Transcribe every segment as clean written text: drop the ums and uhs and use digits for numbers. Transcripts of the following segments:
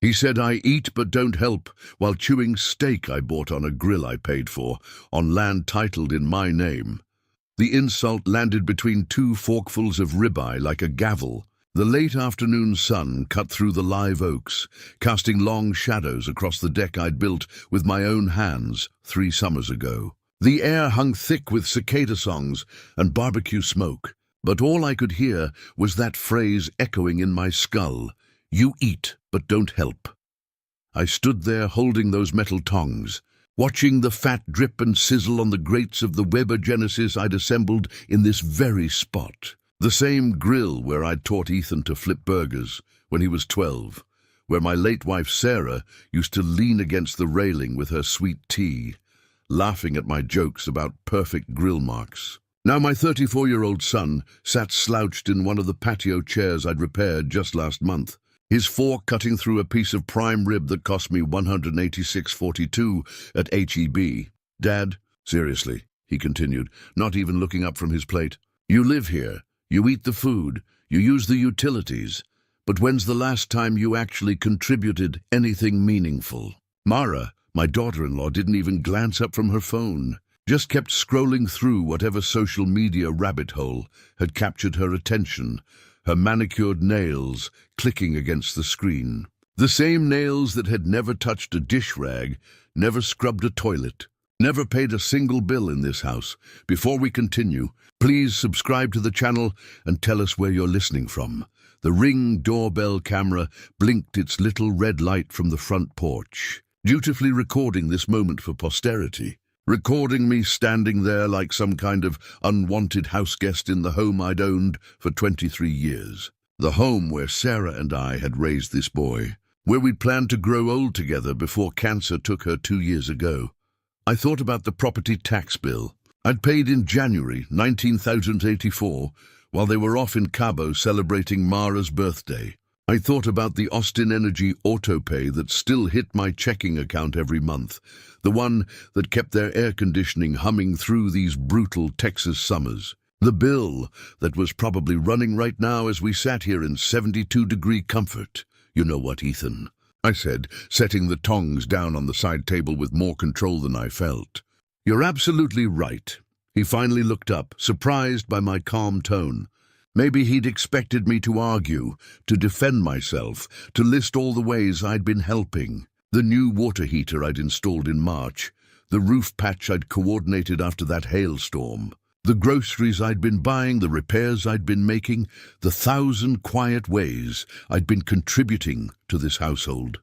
He said I eat but don't help, while chewing steak I bought on a grill I paid for, on land titled in my name. The insult landed between two forkfuls of ribeye like a gavel. The late afternoon sun cut through the live oaks, casting long shadows across the deck I'd built with my own hands 3 summers ago. The air hung thick with cicada songs and barbecue smoke, but all I could hear was that phrase echoing in my skull: "You eat, but don't help." I stood there holding those metal tongs, watching the fat drip and sizzle on the grates of the Weber Genesis I'd assembled in this very spot. The same grill where I'd taught Ethan to flip burgers when he was 12, where my late wife Sarah used to lean against the railing with her sweet tea, laughing at my jokes about perfect grill marks. Now my 34-year-old son sat slouched in one of the patio chairs I'd repaired just last month, his fork cutting through a piece of prime rib that cost me $186.42 at H-E-B. "Dad, seriously," he continued, not even looking up from his plate. "You live here. You eat the food, you use the utilities, but when's the last time you actually contributed anything meaningful?" Mara, my daughter-in-law, didn't even glance up from her phone, just kept scrolling through whatever social media rabbit hole had captured her attention, her manicured nails clicking against the screen. The same nails that had never touched a dish rag, never scrubbed a toilet, never paid a single bill in this house. Before we continue, please subscribe to the channel and tell us where you're listening from. The Ring doorbell camera blinked its little red light from the front porch, dutifully recording this moment for posterity, recording me standing there like some kind of unwanted house guest in the home I'd owned for 23 years. The home where Sarah and I had raised this boy, where we'd planned to grow old together before cancer took her 2 years ago. I thought about the property tax bill I'd paid in January 19,084 while they were off in Cabo celebrating Mara's birthday. I thought about the Austin Energy autopay that still hit my checking account every month, the one that kept their air conditioning humming through these brutal Texas summers. The bill that was probably running right now as we sat here in 72-degree comfort. "You know what, Ethan?" I said, setting the tongs down on the side table with more control than I felt. "You're absolutely right." He finally looked up, surprised by my calm tone. Maybe he'd expected me to argue, to defend myself, to list all the ways I'd been helping. The new water heater I'd installed in March, the roof patch I'd coordinated after that hailstorm, the groceries I'd been buying, the repairs I'd been making, the 1,000 quiet ways I'd been contributing to this household.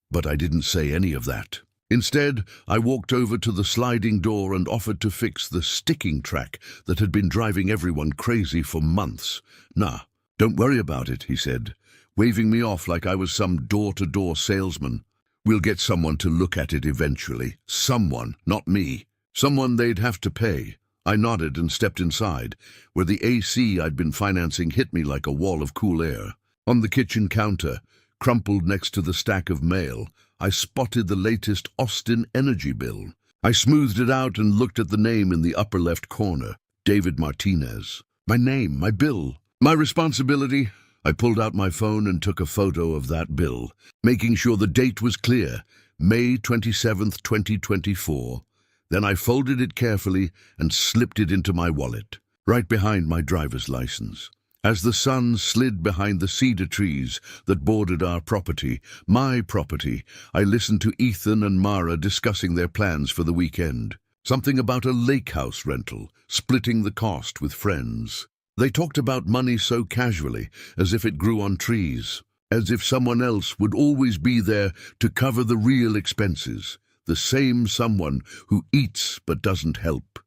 But I didn't say any of that. Instead, I walked over to the sliding door and offered to fix the sticking track that had been driving everyone crazy for months. "Nah, don't worry about it," he said, waving me off like I was some door-to-door salesman. "We'll get someone to look at it eventually. Someone, not me. Someone they'd have to pay." I nodded and stepped inside, where the AC I'd been financing hit me like a wall of cool air. On the kitchen counter, crumpled next to the stack of mail, I spotted the latest Austin Energy bill. I smoothed it out and looked at the name in the upper left corner, David Martinez. My name, my bill, my responsibility. I pulled out my phone and took a photo of that bill, making sure the date was clear, May 27th, 2024. Then I folded it carefully and slipped it into my wallet, right behind my driver's license. As the sun slid behind the cedar trees that bordered our property, my property, I listened to Ethan and Mara discussing their plans for the weekend. Something about a lake house rental, splitting the cost with friends. They talked about money so casually, as if it grew on trees, as if someone else would always be there to cover the real expenses, the same someone who eats but doesn't help.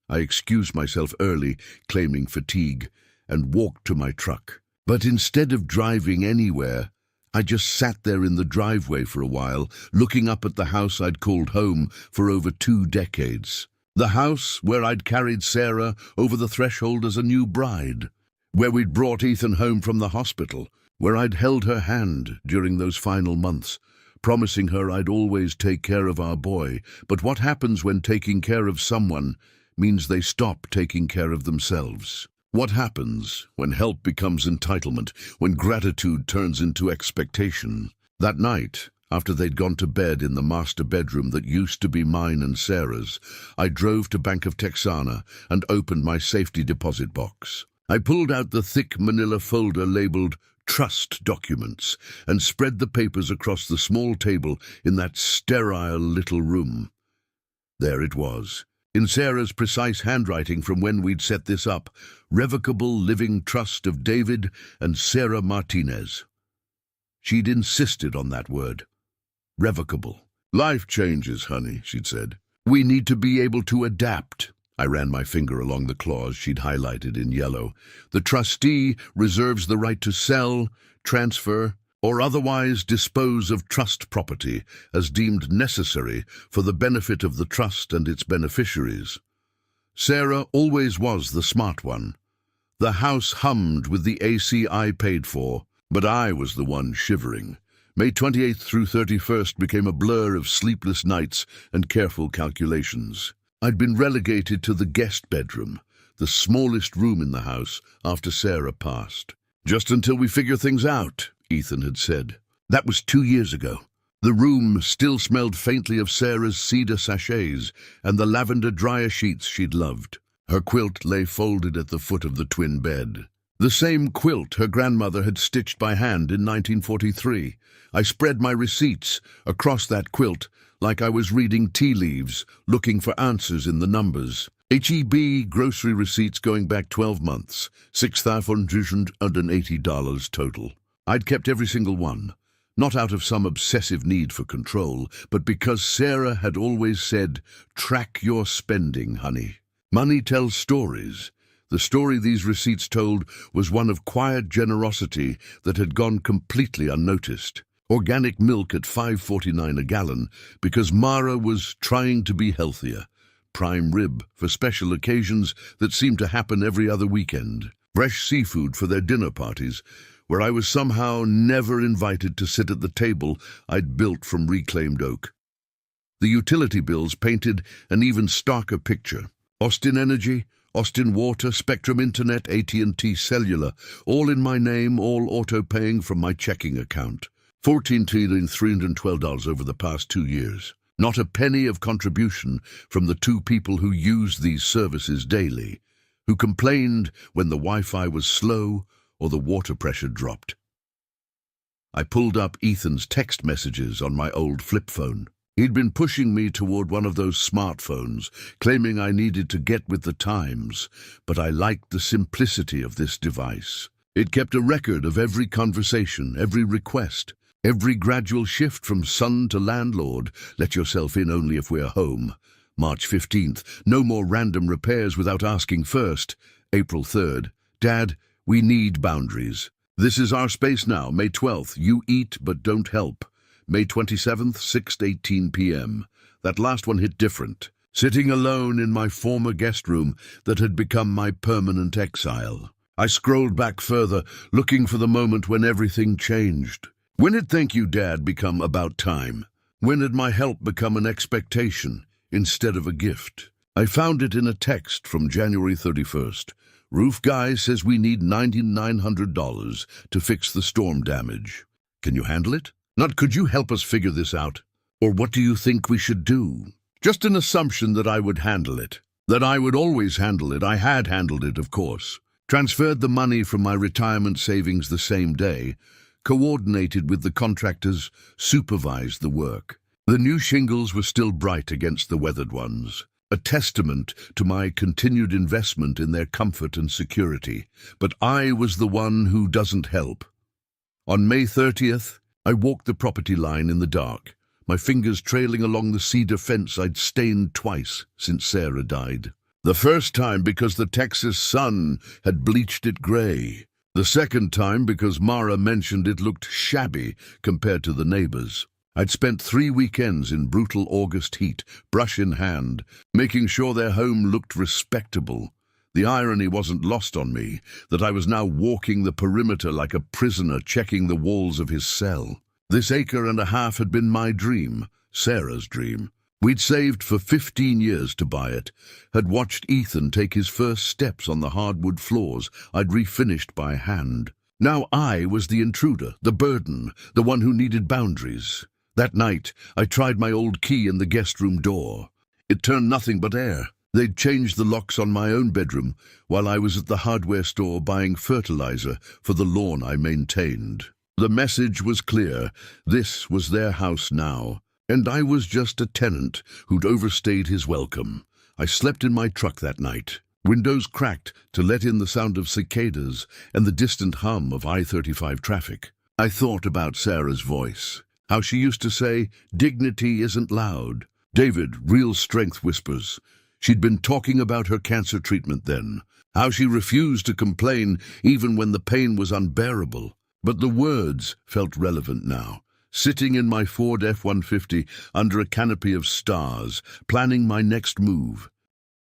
I excused myself early, claiming fatigue, and walked to my truck. But instead of driving anywhere, I just sat there in the driveway for a while, looking up at the house I'd called home for over 2 decades. The house where I'd carried Sarah over the threshold as a new bride, where we'd brought Ethan home from the hospital, where I'd held her hand during those final months, promising her I'd always take care of our boy. But what happens when taking care of someone means they stop taking care of themselves? What happens when help becomes entitlement, when gratitude turns into expectation? That night, after they'd gone to bed in the master bedroom that used to be mine and Sarah's, I drove to Bank of Texana and opened my safety deposit box. I pulled out the thick manila folder labeled Trust Documents and spread the papers across the small table in that sterile little room. There it was, in Sarah's precise handwriting from when we'd set this up: Revocable Living Trust of David and Sarah Martinez. She'd insisted on that word. Revocable. Life changes, honey, she'd said. We need to be able to adapt. I ran my finger along the clause she'd highlighted in yellow. The trustee reserves the right to sell, transfer, or otherwise dispose of trust property as deemed necessary for the benefit of the trust and its beneficiaries. Sarah always was the smart one. The house hummed with the AC I paid for, but I was the one shivering. May 28th through 31st became a blur of sleepless nights and careful calculations. I'd been relegated to the guest bedroom, the smallest room in the house, after Sarah passed. Just until we figure things out, Ethan had said. That was 2 years ago. The room still smelled faintly of Sarah's cedar sachets and the lavender dryer sheets she'd loved. Her quilt lay folded at the foot of the twin bed. The same quilt her grandmother had stitched by hand in 1943. I spread my receipts across that quilt like I was reading tea leaves, looking for answers in the numbers. HEB grocery receipts going back 12 months, $6,580 total. I'd kept every single one, not out of some obsessive need for control, but because Sarah had always said, track your spending, honey. Money tells stories. The story these receipts told was one of quiet generosity that had gone completely unnoticed. Organic milk at $5.49 a gallon because Mara was trying to be healthier. Prime rib for special occasions that seemed to happen every other weekend. Fresh seafood for their dinner parties, where I was somehow never invited to sit at the table I'd built from reclaimed oak. The utility bills painted an even starker picture. Austin Energy, Austin Water, Spectrum Internet, AT&T Cellular, all in my name, all auto-paying from my checking account. $14,312 over the past 2 years. Not a penny of contribution from the 2 people who used these services daily, who complained when the Wi-Fi was slow or the water pressure dropped. I pulled up Ethan's text messages on my old flip phone. He'd been pushing me toward one of those smartphones, claiming I needed to get with the times, but I liked the simplicity of this device. It kept a record of every conversation, every request, every gradual shift from son to landlord. Let yourself in only if we're home. March 15th, no more random repairs without asking first. April 3rd, Dad, we need boundaries. This is our space now. May 12th, you eat but don't help. May 27th, 6:18 p.m. That last one hit different. Sitting alone in my former guest room that had become my permanent exile. I scrolled back further, looking for the moment when everything changed. When had thank you, Dad, become about time? When had my help become an expectation instead of a gift? I found it in a text from January 31st. Roof guy says we need $9,900 to fix the storm damage. Can you handle it? Not could you help us figure this out? Or what do you think we should do? Just an assumption that I would handle it. That I would always handle it. I had handled it, of course. Transferred the money from my retirement savings the same day. Coordinated with the contractors, supervised the work. The new shingles were still bright against the weathered ones, a testament to my continued investment in their comfort and security. But I was the one who doesn't help. On May 30th, I walked the property line in the dark, my fingers trailing along the cedar fence I'd stained twice since Sarah died. The first time because the Texas sun had bleached it gray. The second time because Mara mentioned it looked shabby compared to the neighbors. I'd spent 3 weekends in brutal August heat, brush in hand, making sure their home looked respectable. The irony wasn't lost on me, that I was now walking the perimeter like a prisoner checking the walls of his cell. This acre and a half had been my dream, Sarah's dream. We'd saved for 15 years to buy it, had watched Ethan take his first steps on the hardwood floors I'd refinished by hand. Now I was the intruder, the burden, the one who needed boundaries. That night, I tried my old key in the guest room door. It turned nothing but air. They'd changed the locks on my own bedroom while I was at the hardware store buying fertilizer for the lawn I maintained. The message was clear. This was their house now, and I was just a tenant who'd overstayed his welcome. I slept in my truck that night, windows cracked to let in the sound of cicadas and the distant hum of I-35 traffic. I thought about Sarah's voice, how she used to say, "Dignity isn't loud." David, real strength whispers. She'd been talking about her cancer treatment then, how she refused to complain even when the pain was unbearable. But the words felt relevant now. Sitting in my Ford F-150 under a canopy of stars, planning my next move.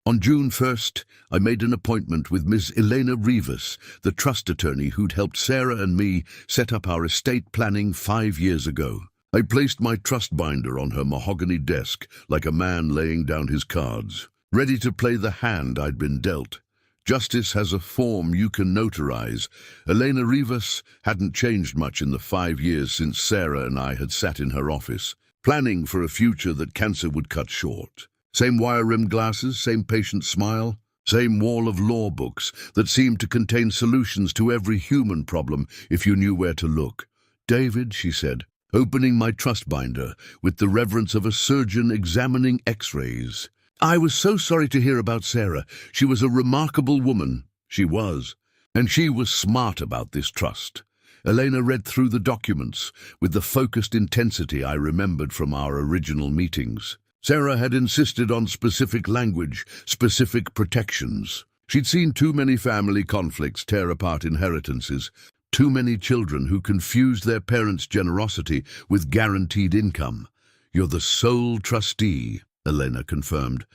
On June 1st, I made an appointment with Ms. Elena Rivas, the trust attorney who'd helped Sarah and me set up our estate planning 5 years ago. I placed my trust binder on her mahogany desk like a man laying down his cards, ready to play the hand I'd been dealt. Justice has a form you can notarize. Elena Rivas hadn't changed much in the 5 years since Sarah and I had sat in her office, planning for a future that cancer would cut short. Same wire-rimmed glasses, same patient smile, same wall of law books that seemed to contain solutions to every human problem if you knew where to look. "David," she said, opening my trust binder with the reverence of a surgeon examining x-rays. "I was so sorry to hear about Sarah. She was a remarkable woman." She was. And she was smart about this trust. Elena read through the documents with the focused intensity I remembered from our original meetings. Sarah had insisted on specific language, specific protections. She'd seen too many family conflicts tear apart inheritances, too many children who confused their parents' generosity with guaranteed income. "You're the sole trustee," Elena confirmed,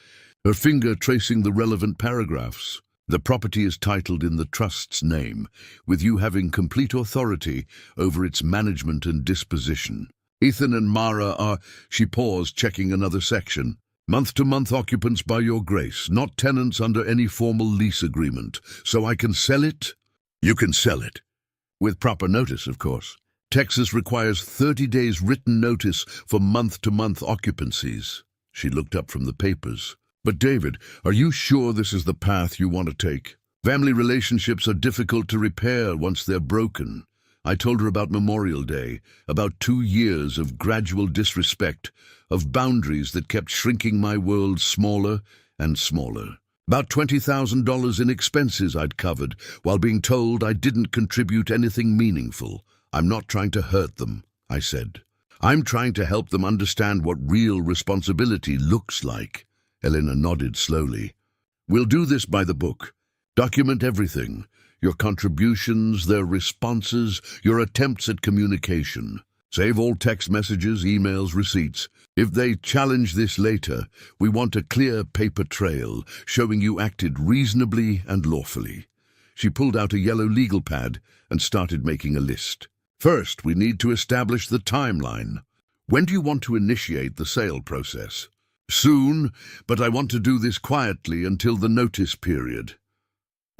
her finger tracing the relevant paragraphs. "The property is titled in the trust's name, with you having complete authority over its management and disposition. Ethan and Mara are—" She paused, checking another section. "Month-to-month occupants by your grace, not tenants under any formal lease agreement. So I can sell it?" "You can sell it. With proper notice, of course. Texas requires 30 days written notice for month-to-month occupancies." She looked up from the papers. "But David, are you sure this is the path you want to take? Family relationships are difficult to repair once they're broken." I told her about Memorial Day, about 2 years of gradual disrespect, of boundaries that kept shrinking my world smaller and smaller. About $20,000 in expenses I'd covered, while being told I didn't contribute anything meaningful. "I'm not trying to hurt them," I said. "I'm trying to help them understand what real responsibility looks like." Elena nodded slowly. "We'll do this by the book. Document everything. Your contributions, their responses, your attempts at communication. Save all text messages, emails, receipts. If they challenge this later, we want a clear paper trail showing you acted reasonably and lawfully." She pulled out a yellow legal pad and started making a list. "First, we need to establish the timeline. When do you want to initiate the sale process?" "Soon, but I want to do this quietly until the notice period."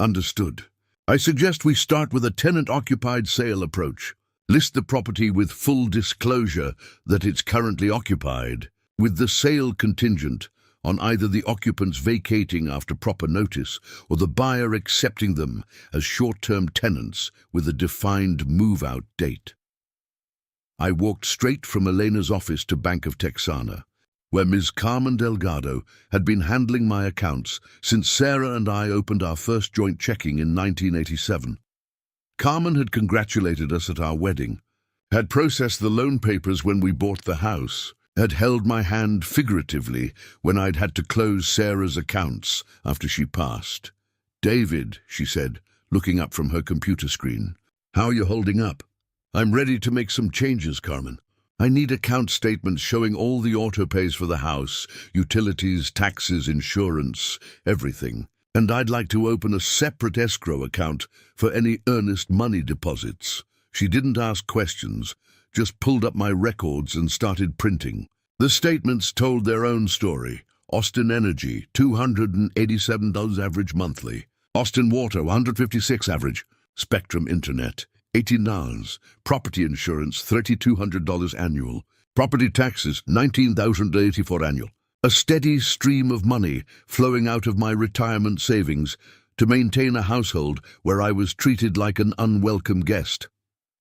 "Understood. I suggest we start with a tenant-occupied sale approach. List the property with full disclosure that it's currently occupied, with the sale contingent on either the occupants vacating after proper notice or the buyer accepting them as short-term tenants with a defined move-out date." I walked straight from Elena's office to Bank of Texana, where Ms. Carmen Delgado had been handling my accounts since Sarah and I opened our first joint checking in 1987. Carmen had congratulated us at our wedding, had processed the loan papers when we bought the house, had held my hand figuratively when I'd had to close Sarah's accounts after she passed. "David," she said, looking up from her computer screen, "how are you holding up?" "I'm ready to make some changes, Carmen. I need account statements showing all the auto pays for the house, utilities, taxes, insurance, everything. And I'd like to open a separate escrow account for any earnest money deposits." She didn't ask questions, just pulled up my records and started printing. The statements told their own story. Austin Energy, $287 average monthly. Austin Water, $156 average. Spectrum Internet, $18. Property insurance, $3,200 annual. Property taxes, $19,084 annual. A steady stream of money flowing out of my retirement savings to maintain a household where I was treated like an unwelcome guest.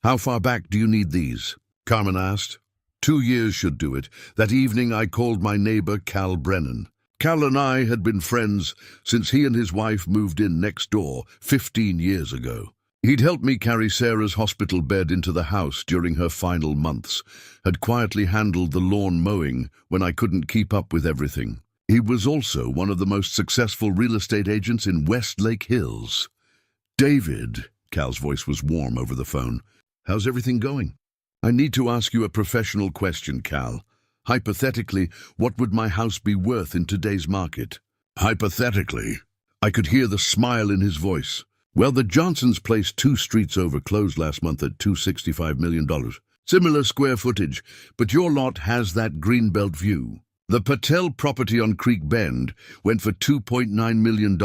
How far back do you need these? Carmen asked. 2 years should do it. That evening I called my neighbor Cal Brennan. Cal and I had been friends since he and his wife moved in next door 15 years ago. He'd helped me carry Sarah's hospital bed into the house during her final months, had quietly handled the lawn mowing when I couldn't keep up with everything. He was also one of the most successful real estate agents in Westlake Hills. David, Cal's voice was warm over the phone. How's everything going? I need to ask you a professional question, Cal. Hypothetically, what would my house be worth in today's market? Hypothetically? I could hear the smile in his voice. Well, the Johnsons' place 2 streets over closed last month at $265 million. Similar square footage, but your lot has that greenbelt view. The Patel property on Creek Bend went for $2.9 million,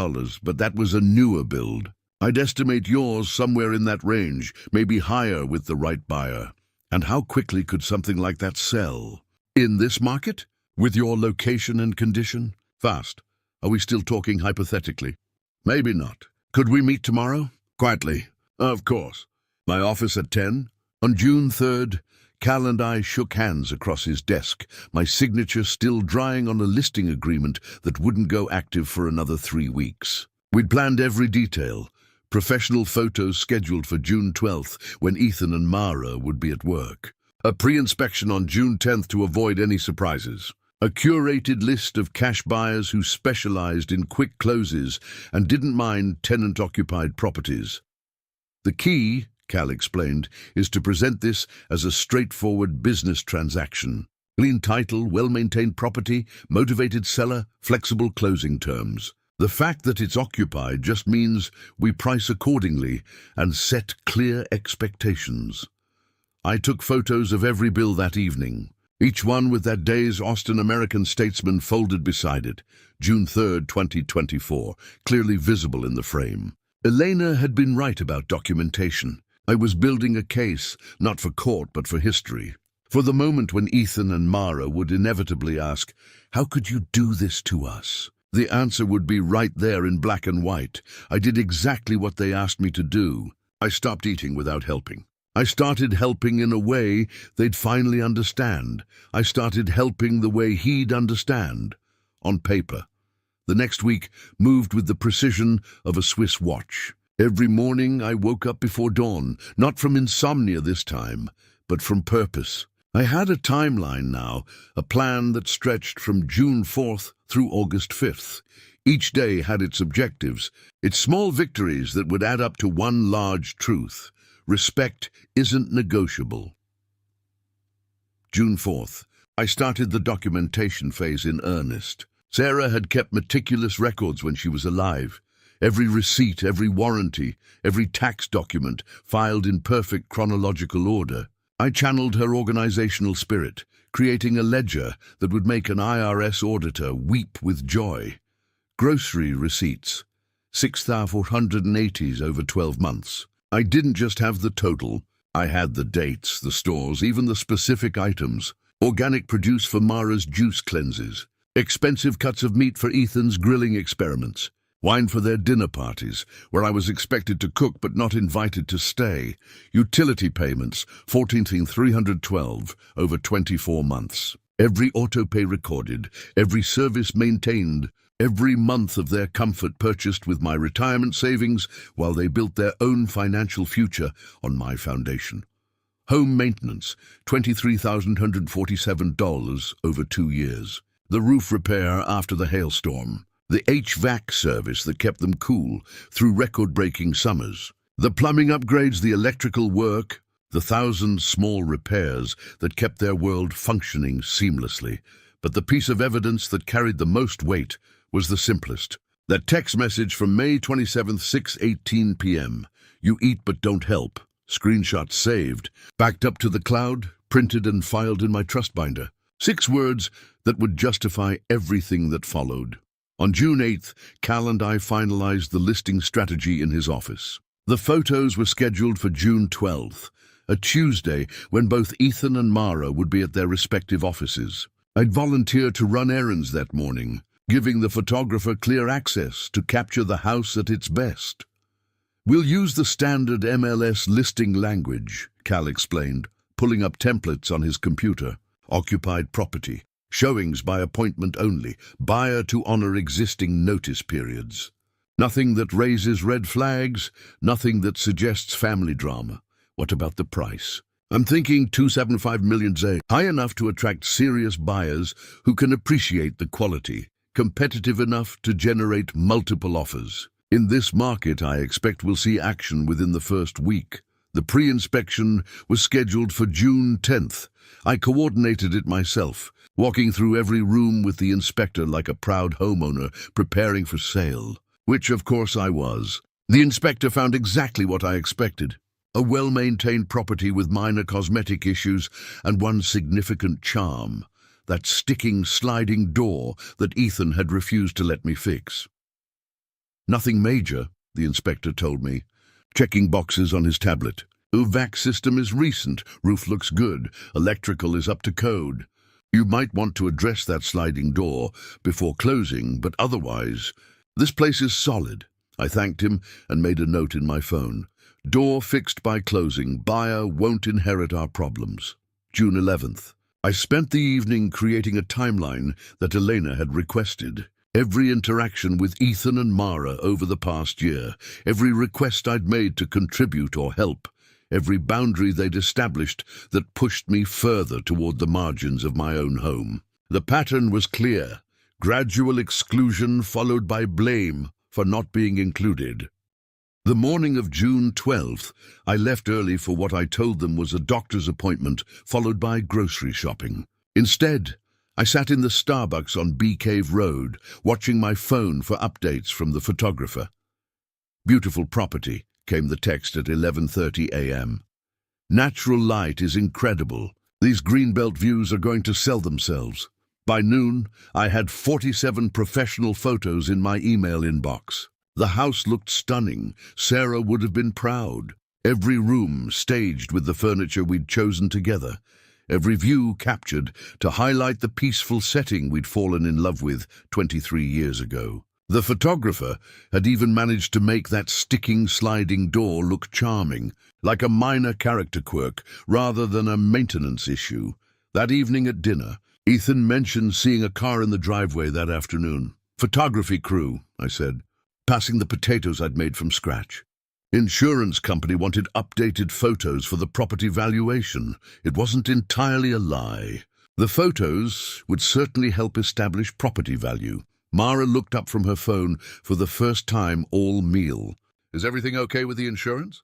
but that was a newer build. I'd estimate yours somewhere in that range, maybe higher with the right buyer. And how quickly could something like that sell? In this market? With your location and condition? Fast. Are we still talking hypothetically? Maybe not. Could we meet tomorrow? Quietly. Of course. My office at 10? On June 3rd, Cal and I shook hands across his desk, my signature still drying on a listing agreement that wouldn't go active for another 3 weeks. We'd planned every detail. Professional photos scheduled for June 12th, when Ethan and Mara would be at work. A pre-inspection on June 10th to avoid any surprises. A curated list of cash buyers who specialized in quick closes and didn't mind tenant-occupied properties. The key, Cal explained, is to present this as a straightforward business transaction. Clean title, well-maintained property, motivated seller, flexible closing terms. The fact that it's occupied just means we price accordingly and set clear expectations. I took photos of every bill that evening, each one with that day's Austin American Statesman folded beside it, June 3rd, 2024, clearly visible in the frame. Elena had been right about documentation. I was building a case, not for court but for history. For the moment when Ethan and Mara would inevitably ask, "How could you do this to us?" The answer would be right there in black and white. I did exactly what they asked me to do. I stopped eating without helping. I started helping in a way they'd finally understand. I started helping the way he'd understand. On paper. The next week moved with the precision of a Swiss watch. Every morning I woke up before dawn, not from insomnia this time, but from purpose. I had a timeline now, a plan that stretched from June 4th through August 5th. Each day had its objectives, its small victories that would add up to one large truth. Respect isn't negotiable. June 4th. I started the documentation phase in earnest. Sarah had kept meticulous records when she was alive. Every receipt, every warranty, every tax document filed in perfect chronological order. I channeled her organizational spirit, creating a ledger that would make an IRS auditor weep with joy. Grocery receipts, 6,480s over 12 months. I didn't just have the total. I had the dates, the stores, even the specific items. Organic produce for Mara's juice cleanses. Expensive cuts of meat for Ethan's grilling experiments. Wine for their dinner parties, where I was expected to cook but not invited to stay. Utility payments, $14,312 over 24 months. Every autopay recorded, every service maintained, every month of their comfort purchased with my retirement savings while they built their own financial future on my foundation. Home maintenance, $23,147 over 2 years. The roof repair after the hailstorm. The HVAC service that kept them cool through record-breaking summers. The plumbing upgrades, the electrical work, the 1,000 small repairs that kept their world functioning seamlessly. But the piece of evidence that carried the most weight was the simplest. That text message from May 27th, 6:18 p.m. You eat but don't help. Screenshot saved, backed up to the cloud, printed and filed in my trust binder. 6 words that would justify everything that followed. On June 8th, Cal and I finalized the listing strategy in his office. The photos were scheduled for June 12th, a Tuesday when both Ethan and Mara would be at their respective offices. I'd volunteer to run errands that morning, giving the photographer clear access to capture the house at its best. "We'll use the standard MLS listing language," Cal explained, pulling up templates on his computer. "Occupied property, showings by appointment only, buyer to honor existing notice periods. Nothing that raises red flags, nothing that suggests family drama. What about the price? I'm thinking 275 million ZA, high enough to attract serious buyers who can appreciate the quality, competitive enough to generate multiple offers. In this market, I expect we'll see action within the first week." The pre-inspection was scheduled for June 10th. I coordinated it myself, walking through every room with the inspector like a proud homeowner preparing for sale, which of course I was. The inspector found exactly what I expected. A well-maintained property with minor cosmetic issues and one significant charm, that sticking sliding door that Ethan had refused to let me fix. "Nothing major," the inspector told me, checking boxes on his tablet. "UVAC system is recent, roof looks good, electrical is up to code. You might want to address that sliding door before closing, but otherwise, this place is solid." I thanked him and made a note in my phone. "Door fixed by closing, buyer won't inherit our problems." June 11th. I spent the evening creating a timeline that Elena had requested. Every interaction with Ethan and Mara over the past year, every request I'd made to contribute or help, every boundary they'd established that pushed me further toward the margins of my own home. The pattern was clear: gradual exclusion followed by blame for not being included. The morning of June 12th, I left early for what I told them was a doctor's appointment, followed by grocery shopping. Instead, I sat in the Starbucks on Bee Cave Road, watching my phone for updates from the photographer. "Beautiful property," came the text at 11:30 a.m. "Natural light is incredible. These greenbelt views are going to sell themselves." By noon, I had 47 professional photos in my email inbox. The house looked stunning. Sarah would have been proud. Every room staged with the furniture we'd chosen together. Every view captured to highlight the peaceful setting we'd fallen in love with 23 years ago. The photographer had even managed to make that sticking sliding door look charming, like a minor character quirk rather than a maintenance issue. That evening at dinner, Ethan mentioned seeing a car in the driveway that afternoon. "Photography crew," I said, passing the potatoes I'd made from scratch. "Insurance company wanted updated photos for the property valuation. It wasn't entirely a lie. The photos would certainly help establish property value." Mara looked up from her phone for the first time all meal. "Is everything okay with the insurance?"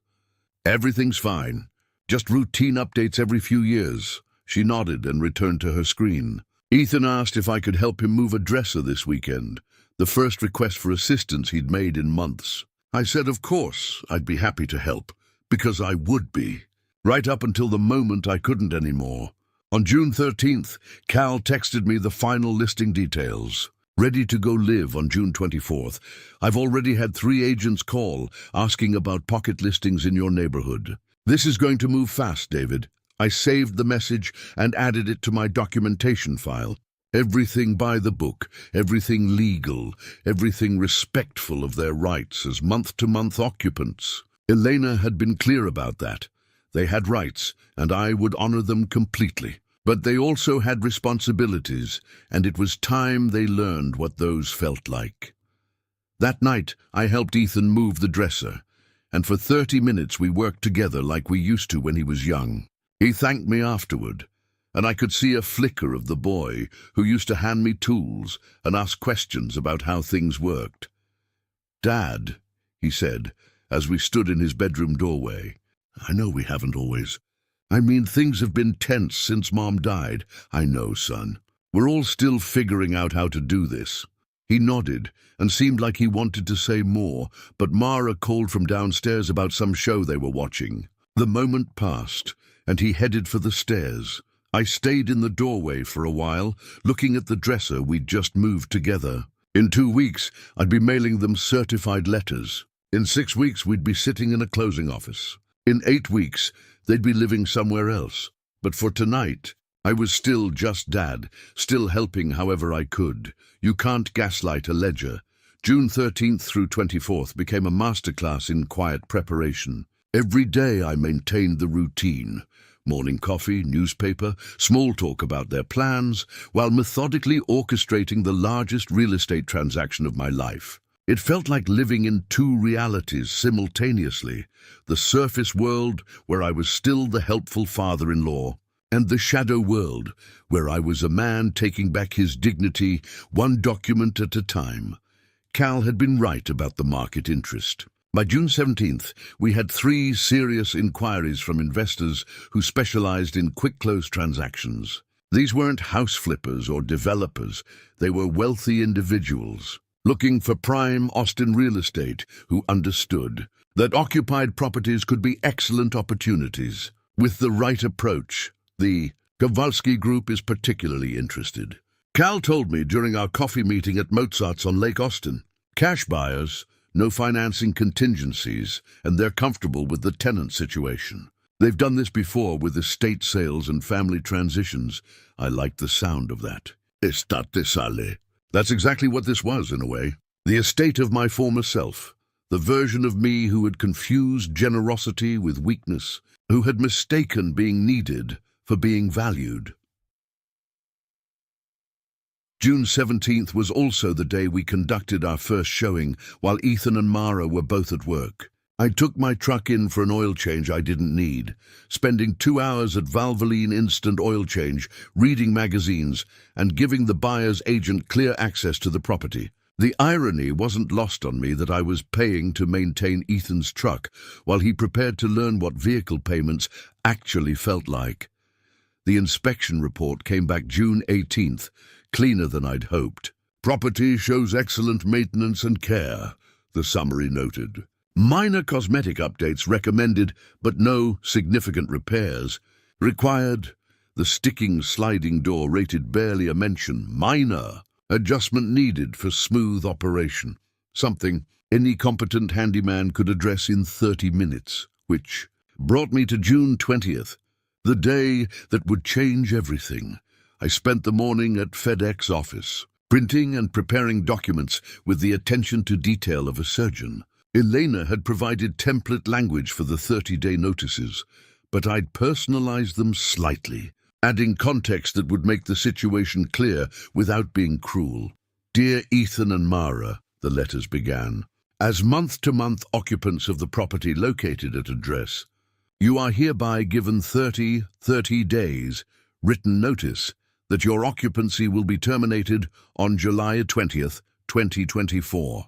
"Everything's fine. Just routine updates every few years." She nodded and returned to her screen. Ethan asked if I could help him move a dresser this weekend, the first request for assistance he'd made in months. I said of course I'd be happy to help, because I would be, right up until the moment I couldn't anymore. On June 13th, Cal texted me the final listing details. "Ready to go live on June 24th. I've already had 3 agents call, asking about pocket listings in your neighborhood. This is going to move fast, David." I saved the message and added it to my documentation file. Everything by the book, everything legal, everything respectful of their rights as month-to-month occupants. Elena had been clear about that. They had rights, and I would honor them completely. But they also had responsibilities, and it was time they learned what those felt like. That night, I helped Ethan move the dresser, and for 30 minutes we worked together like we used to when he was young. He thanked me afterward, and I could see a flicker of the boy who used to hand me tools and ask questions about how things worked. "Dad," he said, as we stood in his bedroom doorway, "I know we haven't always. I mean, things have been tense since Mom died." "I know, son. We're all still figuring out how to do this." He nodded and seemed like he wanted to say more, but Mara called from downstairs about some show they were watching. The moment passed, and he headed for the stairs. I stayed in the doorway for a while, looking at the dresser we'd just moved together. In 2 weeks, I'd be mailing them certified letters. In 6 weeks, we'd be sitting in a closing office. In 8 weeks, they'd be living somewhere else. But for tonight, I was still just Dad, still helping however I could. You can't gaslight a ledger. June 13th through 24th became a masterclass in quiet preparation. Every day I maintained the routine. Morning coffee, newspaper, small talk about their plans, while methodically orchestrating the largest real estate transaction of my life. It felt like living in two realities simultaneously, the surface world, where I was still the helpful father-in-law, and the shadow world, where I was a man taking back his dignity, one document at a time. Cal had been right about the market interest. By June 17th, we had 3 serious inquiries from investors who specialized in quick-close transactions. These weren't house flippers or developers. They were wealthy individuals looking for prime Austin real estate who understood that occupied properties could be excellent opportunities. With the right approach, the Kowalski Group is particularly interested. Cal told me during our coffee meeting at Mozart's on Lake Austin. Cash buyers, no financing contingencies, and they're comfortable with the tenant situation. They've done this before with estate sales and family transitions. I like the sound of that. Estate sale. That's exactly what this was, in a way. The estate of my former self. The version of me who had confused generosity with weakness, who had mistaken being needed for being valued. June 17th was also the day we conducted our first showing, while Ethan and Mara were both at work. I took my truck in for an oil change I didn't need, spending 2 hours at Valvoline Instant Oil Change, reading magazines, and giving the buyer's agent clear access to the property. The irony wasn't lost on me that I was paying to maintain Ethan's truck, while he prepared to learn what vehicle payments actually felt like. The inspection report came back June 18th, cleaner than I'd hoped. Property shows excellent maintenance and care, the summary noted. Minor cosmetic updates recommended, but no significant repairs required. The sticking sliding door rated barely a mention. Minor adjustment needed for smooth operation. Something any competent handyman could address in 30 minutes, which brought me to June 20th, the day that would change everything. I spent the morning at FedEx office, printing and preparing documents with the attention to detail of a surgeon. Elena had provided template language for the 30-day notices, but I'd personalized them slightly, adding context that would make the situation clear without being cruel. Dear Ethan and Mara, the letters began, as month-to-month occupants of the property located at address, you are hereby given 30 days written notice that your occupancy will be terminated on July 20th, 2024.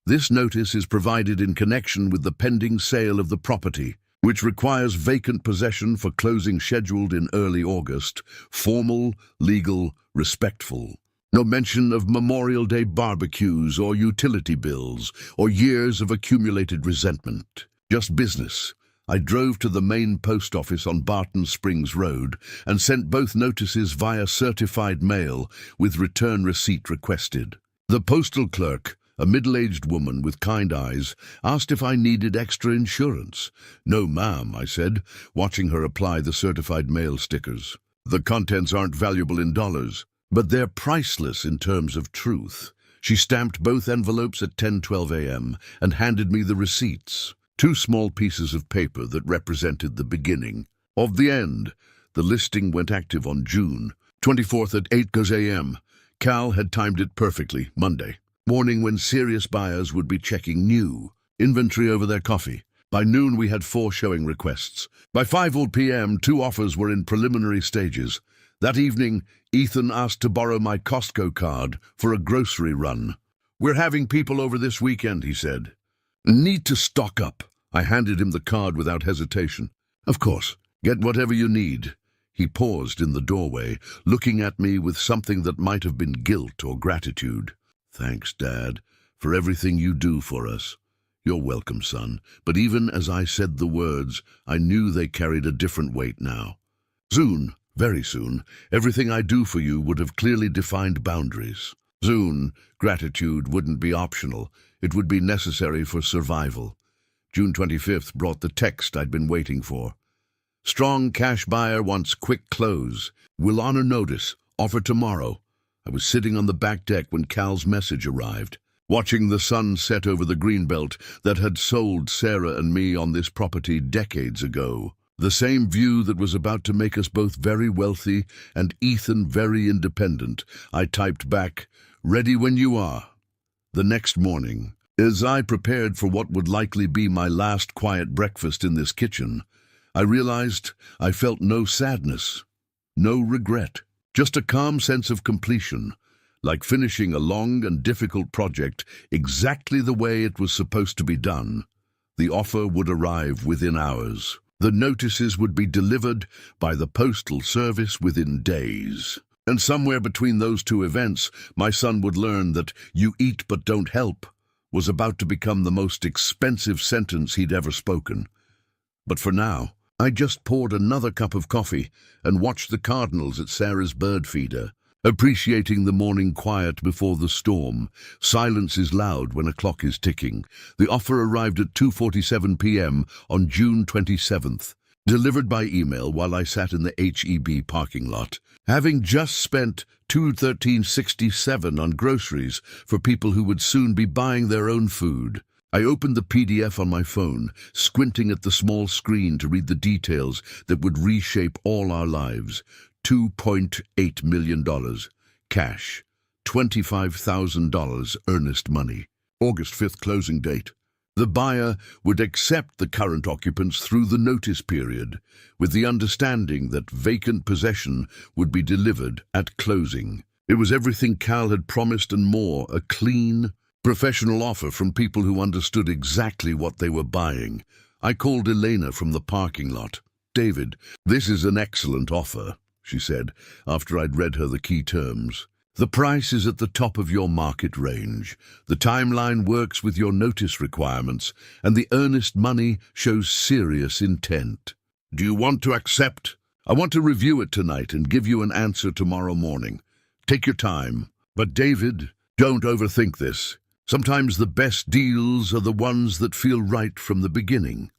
This notice is provided in connection with the pending sale of the property, which requires vacant possession for closing scheduled in early August. Formal, legal, respectful. No mention of Memorial Day barbecues or utility bills or years of accumulated resentment. Just business. I drove to the main post office on Barton Springs Road and sent both notices via certified mail with return receipt requested. The postal clerk, a middle-aged woman with kind eyes, asked if I needed extra insurance. No, ma'am, I said, watching her apply the certified mail stickers. The contents aren't valuable in dollars, but they're priceless in terms of truth. She stamped both envelopes at 10:12 a.m. and handed me the receipts. 2 small pieces of paper that represented the beginning of the end. The listing went active on June 24th at 8 a.m. Cal had timed it perfectly, Monday morning, when serious buyers would be checking new inventory over their coffee. By noon, we had 4 showing requests. By 5 p.m., 2 offers were in preliminary stages. That evening, Ethan asked to borrow my Costco card for a grocery run. We're having people over this weekend, he said. Need to stock up. I handed him the card without hesitation. Of course, get whatever you need. He paused in the doorway, looking at me with something that might have been guilt or gratitude. Thanks, Dad, for everything you do for us. You're welcome, son. But even as I said the words, I knew they carried a different weight now. Soon, very soon, everything I do for you would have clearly defined boundaries. Soon, gratitude wouldn't be optional. It would be necessary for survival. June 25th brought the text I'd been waiting for. Strong cash buyer wants quick close. Will honor notice. Offer tomorrow. I was sitting on the back deck when Cal's message arrived, watching the sun set over the greenbelt that had sold Sarah and me on this property decades ago. The same view that was about to make us both very wealthy and Ethan very independent. I typed back, "Ready when you are." The next morning, as I prepared for what would likely be my last quiet breakfast in this kitchen, I realized I felt no sadness, no regret, just a calm sense of completion, like finishing a long and difficult project exactly the way it was supposed to be done. The offer would arrive within hours. The notices would be delivered by the postal service within days. And somewhere between those two events, my son would learn that "you eat but don't help" was about to become the most expensive sentence he'd ever spoken. But for now, I just poured another cup of coffee and watched the cardinals at Sarah's bird feeder, appreciating the morning quiet before the storm. Silence is loud when a clock is ticking. The offer arrived at 2:47 p.m. on June 27th, delivered by email while I sat in the HEB parking lot, having just spent $213.67 on groceries for people who would soon be buying their own food. I opened the PDF on my phone, squinting at the small screen to read the details that would reshape all our lives. $2.8 million. Cash. $25,000 earnest money. August 5th closing date. The buyer would accept the current occupants through the notice period, with the understanding that vacant possession would be delivered at closing. It was everything Cal had promised and more, a clean, professional offer from people who understood exactly what they were buying. I called Elena from the parking lot. "David, this is an excellent offer," she said, after I'd read her the key terms. "The price is at the top of your market range. The timeline works with your notice requirements, and the earnest money shows serious intent. Do you want to accept? I want to review it tonight and give you an answer tomorrow morning. Take your time. But David, don't overthink this. Sometimes the best deals are the ones that feel right from the beginning."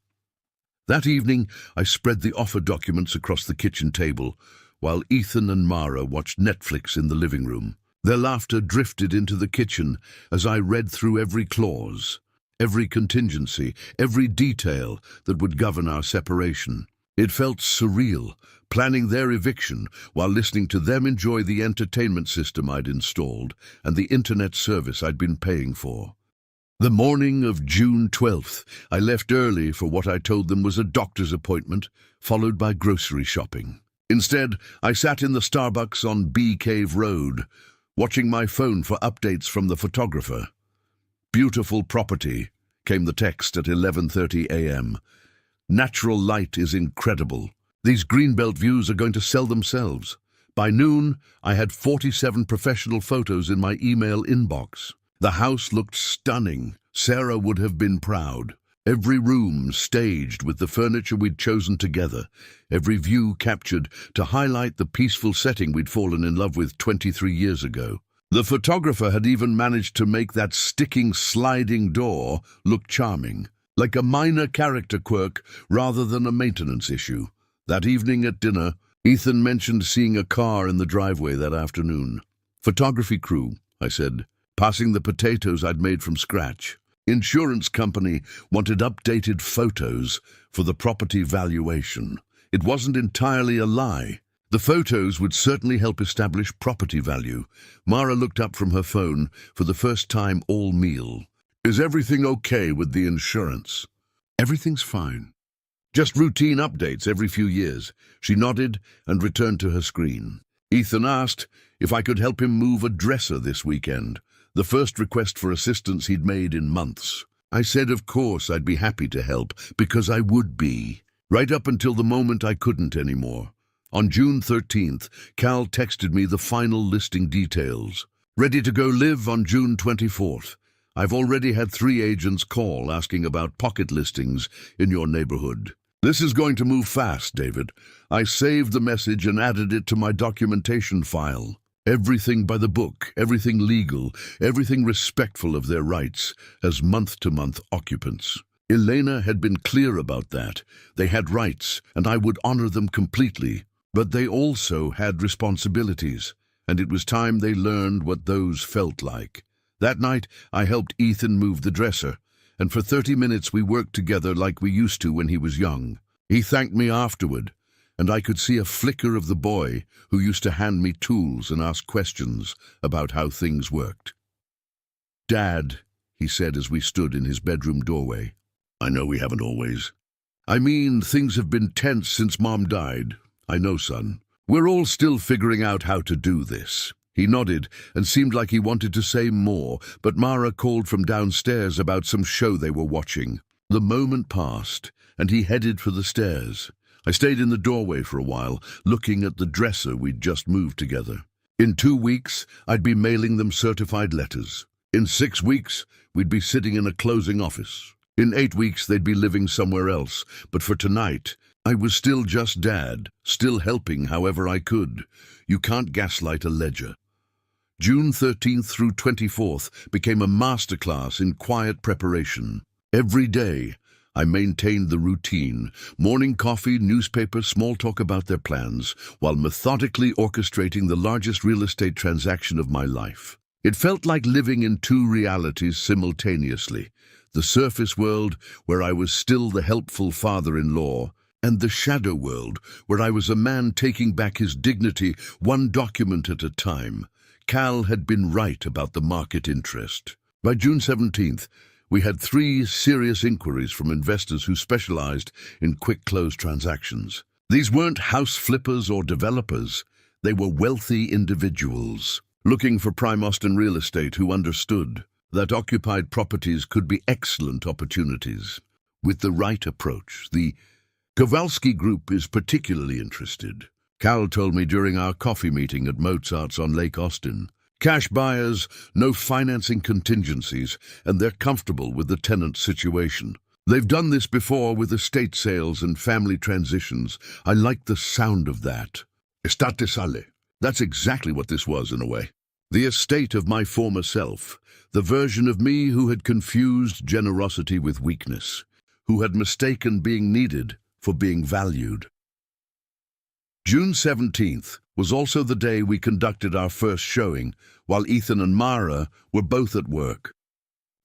That evening, I spread the offer documents across the kitchen table, while Ethan and Mara watched Netflix in the living room. Their laughter drifted into the kitchen as I read through every clause, every contingency, every detail that would govern our separation. It felt surreal, planning their eviction while listening to them enjoy the entertainment system I'd installed and the internet service I'd been paying for. The morning of June 12th, I left early for what I told them was a doctor's appointment, followed by grocery shopping. Instead, I sat in the Starbucks on Bee Cave Road, watching my phone for updates from the photographer. "Beautiful property," came the text at 11:30 a.m. "Natural light is incredible. These greenbelt views are going to sell themselves." By noon, I had 47 professional photos in my email inbox. The house looked stunning. Sarah would have been proud. Every room staged with the furniture we'd chosen together, every view captured to highlight the peaceful setting we'd fallen in love with 23 years ago. The photographer had even managed to make that sticking sliding door look charming, like a minor character quirk rather than a maintenance issue. That evening at dinner, Ethan mentioned seeing a car in the driveway that afternoon. "Photography crew," I said, passing the potatoes I'd made from scratch. "Insurance company wanted updated photos for the property valuation." It wasn't entirely a lie. The photos would certainly help establish property value. Mara looked up from her phone for the first time all meal. "Is everything okay with the insurance?" "Everything's fine. Just routine updates every few years." She nodded and returned to her screen. Ethan asked if I could help him move a dresser this weekend, the first request for assistance he'd made in months. I said of course I'd be happy to help, because I would be, right up until the moment I couldn't anymore. On June 13th, Cal texted me the final listing details. "Ready to go live on June 24th. I've already had 3 agents call asking about pocket listings in your neighborhood. This is going to move fast, David." I saved the message and added it to my documentation file. Everything by the book, everything legal, everything respectful of their rights as month-to-month occupants. Elena had been clear about that. They had rights, and I would honor them completely. But they also had responsibilities, and it was time they learned what those felt like. That night, I helped Ethan move the dresser, and for 30 minutes we worked together like we used to when he was young. He thanked me afterward, and I could see a flicker of the boy who used to hand me tools and ask questions about how things worked. "Dad," he said as we stood in his bedroom doorway. "I know we haven't always. I mean, things have been tense since Mom died. I know, son. We're all still figuring out how to do this." He nodded and seemed like he wanted to say more, but Mara called from downstairs about some show they were watching. The moment passed, and he headed for the stairs. I stayed in the doorway for a while, looking at the dresser we'd just moved together. In 2 weeks, I'd be mailing them certified letters. In 6 weeks, we'd be sitting in a closing office. In 8 weeks, they'd be living somewhere else. But for tonight, I was still just Dad, still helping however I could. You can't gaslight a ledger. June 13th through 24th became a masterclass in quiet preparation. Every day, I maintained the routine, morning coffee, newspaper, small talk about their plans, while methodically orchestrating the largest real estate transaction of my life. It felt like living in 2 realities simultaneously. The surface world, where I was still the helpful father-in-law, and the shadow world, where I was a man taking back his dignity 1 document at a time. Cal had been right about the market interest. By June 17th, we had 3 serious inquiries from investors who specialized in quick-close transactions. These weren't house flippers or developers. They were wealthy individuals looking for prime Austin real estate who understood that occupied properties could be excellent opportunities. With the right approach, the Kowalski Group is particularly interested. Cal told me during our coffee meeting at Mozart's on Lake Austin. Cash buyers, no financing contingencies, and they're comfortable with the tenant situation. They've done this before with estate sales and family transitions. I like the sound of that. Estate sale. That's exactly what this was in a way. The estate of my former self, the version of me who had confused generosity with weakness, who had mistaken being needed for being valued. June 17th was also the day we conducted our first showing, while Ethan and Mara were both at work.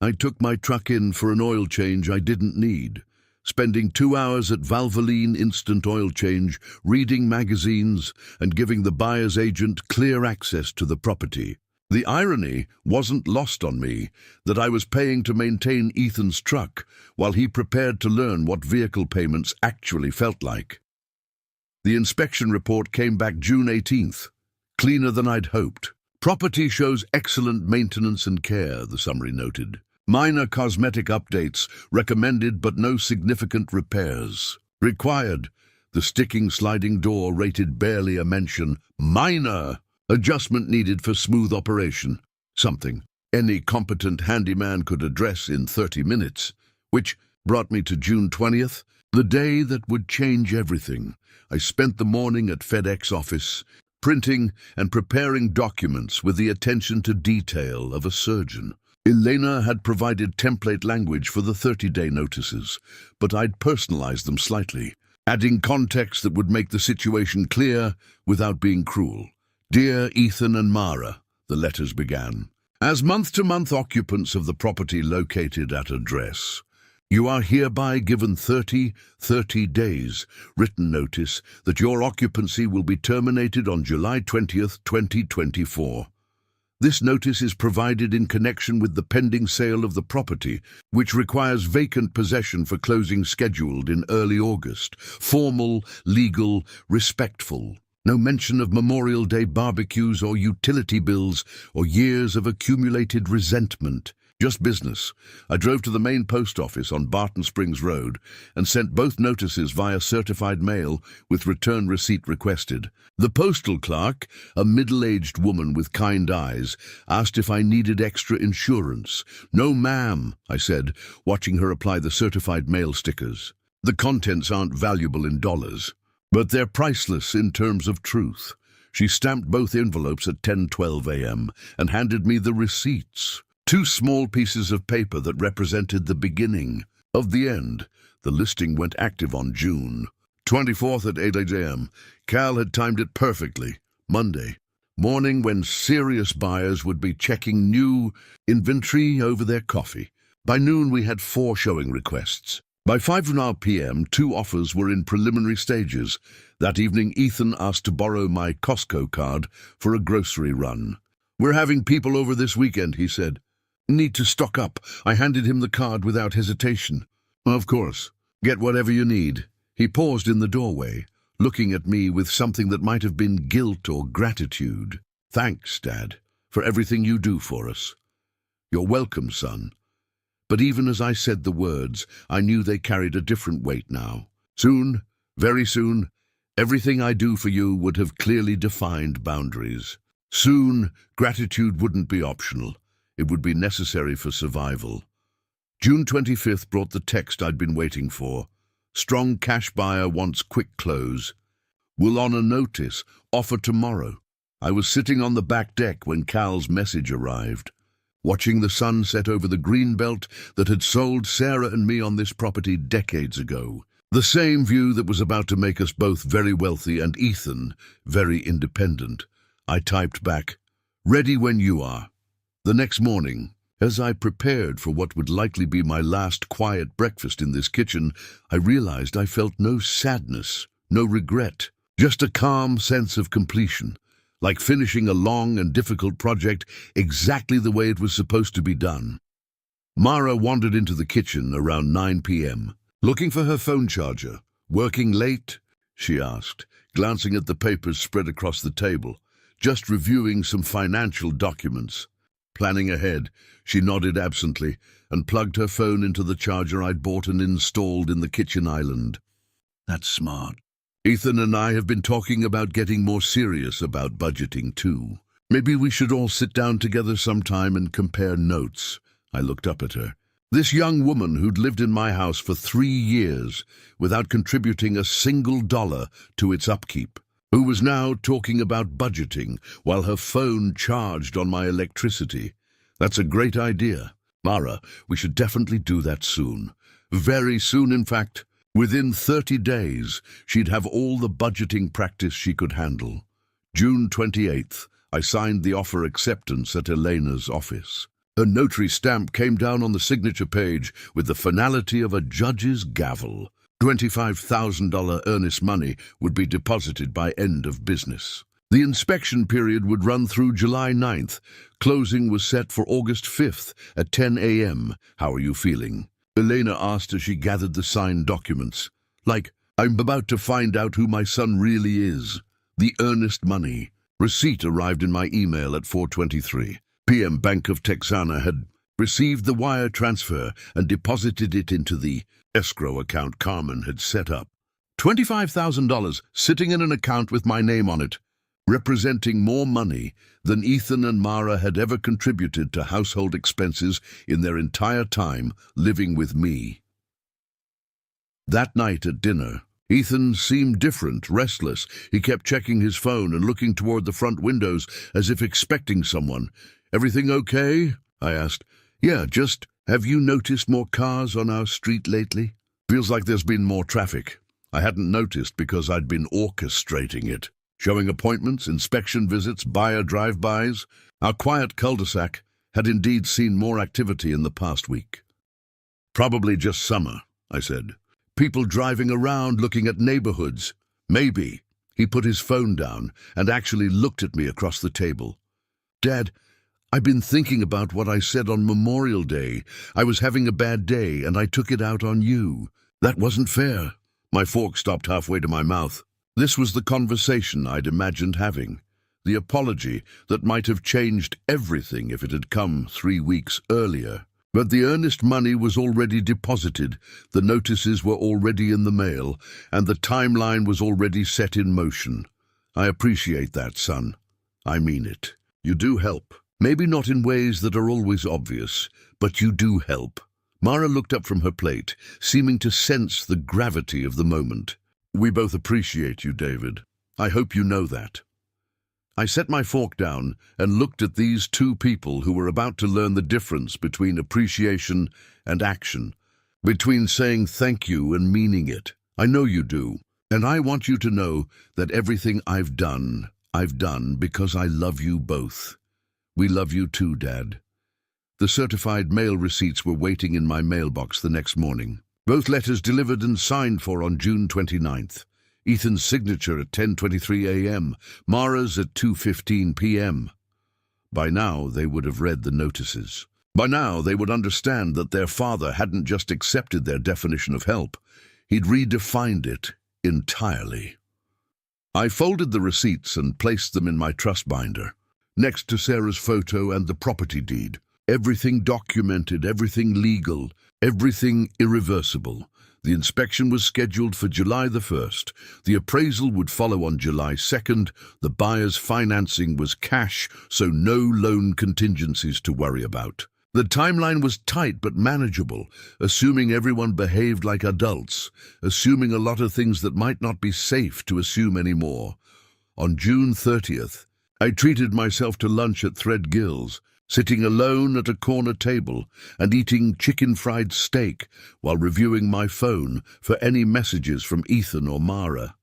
I took my truck in for an oil change I didn't need, spending 2 hours at Valvoline Instant Oil Change, reading magazines and giving the buyer's agent clear access to the property. The irony wasn't lost on me that I was paying to maintain Ethan's truck while he prepared to learn what vehicle payments actually felt like. The inspection report came back June 18th, cleaner than I'd hoped. Property shows excellent maintenance and care, the summary noted. Minor cosmetic updates recommended but no significant repairs. Required, the sticking sliding door rated barely a mention. Minor adjustment needed for smooth operation. Something any competent handyman could address in 30 minutes, which brought me to June 20th, the day that would change everything. I spent the morning at FedEx office, printing and preparing documents with the attention to detail of a surgeon. Elena had provided template language for the 30-day notices, but I'd personalized them slightly, adding context that would make the situation clear without being cruel. "Dear Ethan and Mara," the letters began, "as month-to-month occupants of the property located at address, you are hereby given 30 days written notice that your occupancy will be terminated on July 20th, 2024. This notice is provided in connection with the pending sale of the property, which requires vacant possession for closing scheduled in early August. Formal, legal, respectful. No mention of Memorial Day barbecues or utility bills or years of accumulated resentment. Just business." I drove to the main post office on Barton Springs Road and sent both notices via certified mail with return receipt requested. The postal clerk, a middle-aged woman with kind eyes, asked if I needed extra insurance. "No, ma'am," I said, watching her apply the certified mail stickers. "The contents aren't valuable in dollars, but they're priceless in terms of truth." She stamped both envelopes at 10:12 a.m. and handed me the receipts. Two small pieces of paper that represented the beginning of the end. The listing went active on June 24th at 8 a.m. Cal had timed it perfectly. Monday morning, when serious buyers would be checking new inventory over their coffee. By noon, we had 4 showing requests. By 5:30 p.m., 2 offers were in preliminary stages. That evening, Ethan asked to borrow my Costco card for a grocery run. "We're having people over this weekend," he said. "Need to stock up." I handed him the card without hesitation. "Of course. Get whatever you need." He paused in the doorway, looking at me with something that might have been guilt or gratitude. "Thanks, Dad, for everything you do for us." "You're welcome, son." But even as I said the words, I knew they carried a different weight now. Soon, very soon, everything I do for you would have clearly defined boundaries. Soon, gratitude wouldn't be optional. It would be necessary for survival. June 25th brought the text I'd been waiting for. "Strong cash buyer wants quick close. Will honor notice. Offer tomorrow." I was sitting on the back deck when Cal's message arrived, watching the sun set over the green belt that had sold Sarah and me on this property decades ago. The same view that was about to make us both very wealthy and Ethan very independent. I typed back, "Ready when you are." The next morning, as I prepared for what would likely be my last quiet breakfast in this kitchen, I realized I felt no sadness, no regret, just a calm sense of completion, like finishing a long and difficult project exactly the way it was supposed to be done. Mara wandered into the kitchen around 9 p.m., looking for her phone charger. "Working late?" she asked, glancing at the papers spread across the table. "Just reviewing some financial documents." Planning ahead, she nodded absently and plugged her phone into the charger I'd bought and installed in the kitchen island. "That's smart." "Ethan and I have been talking about getting more serious about budgeting too. Maybe we should all sit down together sometime and compare notes." I looked up at her. This young woman who'd lived in my house for 3 years without contributing a single dollar to its upkeep, who was now talking about budgeting while her phone charged on my electricity. That's a great idea. Mara, we should definitely do that soon. Very soon, in fact. Within 30 days, she'd have all the budgeting practice she could handle. June 28th, I signed the offer acceptance at Elena's office. Her notary stamp came down on the signature page with the finality of a judge's gavel. $25,000 earnest money would be deposited by end of business. The inspection period would run through July 9th. Closing was set for August 5th at 10 a.m. "How are you feeling?" Elena asked as she gathered the signed documents. "Like, I'm about to find out who my son really is." The earnest money. Receipt arrived in my email at 4:23 p.m. Bank of Texana had received the wire transfer and deposited it into the escrow account Carmen had set up. $25,000 sitting in an account with my name on it, representing more money than Ethan and Mara had ever contributed to household expenses in their entire time living with me. That night at dinner, Ethan seemed different, restless. He kept checking his phone and looking toward the front windows as if expecting someone. "Everything okay?" I asked. "Yeah, just, have you noticed more cars on our street lately?" "Feels like there's been more traffic." I hadn't noticed because I'd been orchestrating it. Showing appointments, inspection visits, buyer drive-bys. Our quiet cul-de-sac had indeed seen more activity in the past week. "Probably just summer," I said. "People driving around looking at neighborhoods." "Maybe." He put his phone down and actually looked at me across the table. "Dad, I've been thinking about what I said on Memorial Day. I was having a bad day and I took it out on you. That wasn't fair." My fork stopped halfway to my mouth. This was the conversation I'd imagined having. The apology that might have changed everything if it had come 3 weeks earlier. But the earnest money was already deposited, the notices were already in the mail, and the timeline was already set in motion. I appreciate that, son. I mean it. You do help. Maybe not in ways that are always obvious, but you do help. Mara looked up from her plate, seeming to sense the gravity of the moment. "We both appreciate you, David. I hope you know that." I set my fork down and looked at these two people who were about to learn the difference between appreciation and action, between saying thank you and meaning it. I know you do, and I want you to know that everything I've done because I love you both. We love you too, Dad. The certified mail receipts were waiting in my mailbox the next morning. Both letters delivered and signed for on June 29th. Ethan's signature at 10:23 a.m., Mara's at 2:15 p.m. By now, they would have read the notices. By now, they would understand that their father hadn't just accepted their definition of help. He'd redefined it entirely. I folded the receipts and placed them in my trust binder, next to Sarah's photo and the property deed. Everything documented, everything legal, everything irreversible. The inspection was scheduled for July the 1st. The appraisal would follow on July 2nd. The buyer's financing was cash, so no loan contingencies to worry about. The timeline was tight but manageable, assuming everyone behaved like adults, assuming a lot of things that might not be safe to assume anymore. On June 30th, I treated myself to lunch at Threadgill's, sitting alone at a corner table and eating chicken fried steak while reviewing my phone for any messages from Ethan or Mara.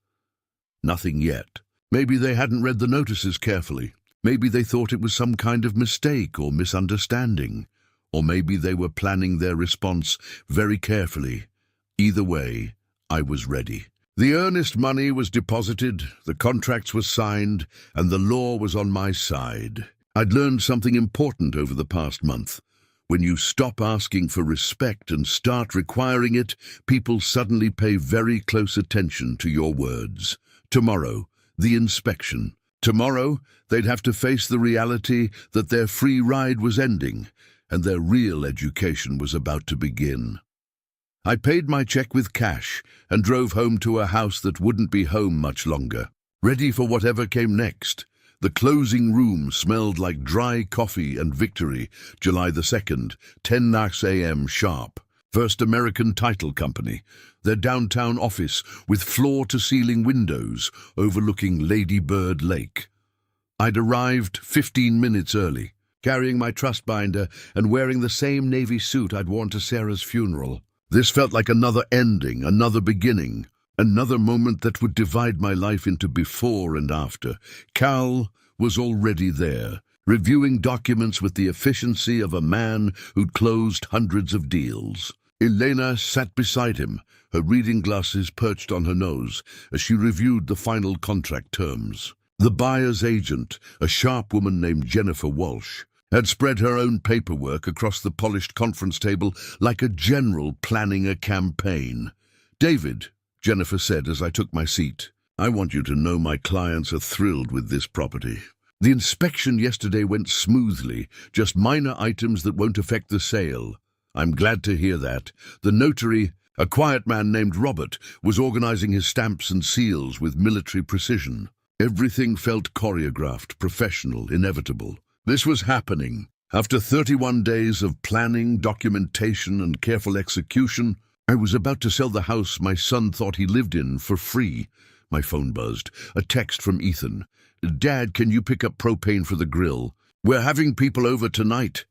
Nothing yet. Maybe they hadn't read the notices carefully. Maybe they thought it was some kind of mistake or misunderstanding. Or maybe they were planning their response very carefully. Either way, I was ready. The earnest money was deposited, the contracts were signed, and the law was on my side. I'd learned something important over the past month. When you stop asking for respect and start requiring it, people suddenly pay very close attention to your words. Tomorrow, the inspection. Tomorrow, they'd have to face the reality that their free ride was ending, and their real education was about to begin. I paid my check with cash and drove home to a house that wouldn't be home much longer, ready for whatever came next. The closing room smelled like dry coffee and victory. July the 2nd, 10 a.m. sharp. First American Title Company, their downtown office with floor-to-ceiling windows overlooking Lady Bird Lake. I'd arrived 15 minutes early, carrying my trust binder and wearing the same navy suit I'd worn to Sarah's funeral. This felt like another ending, another beginning, another moment that would divide my life into before and after. Cal was already there, reviewing documents with the efficiency of a man who'd closed hundreds of deals. Elena sat beside him, her reading glasses perched on her nose as she reviewed the final contract terms. The buyer's agent, a sharp woman named Jennifer Walsh, had spread her own paperwork across the polished conference table like a general planning a campaign. "David," Jennifer said as I took my seat, "I want you to know my clients are thrilled with this property. The inspection yesterday went smoothly, just minor items that won't affect the sale." "I'm glad to hear that." The notary, a quiet man named Robert, was organizing his stamps and seals with military precision. Everything felt choreographed, professional, inevitable. This was happening. After 31 days of planning, documentation, and careful execution, I was about to sell the house my son thought he lived in for free. My phone buzzed. A text from Ethan. "Dad, can you pick up propane for the grill? We're having people over tonight."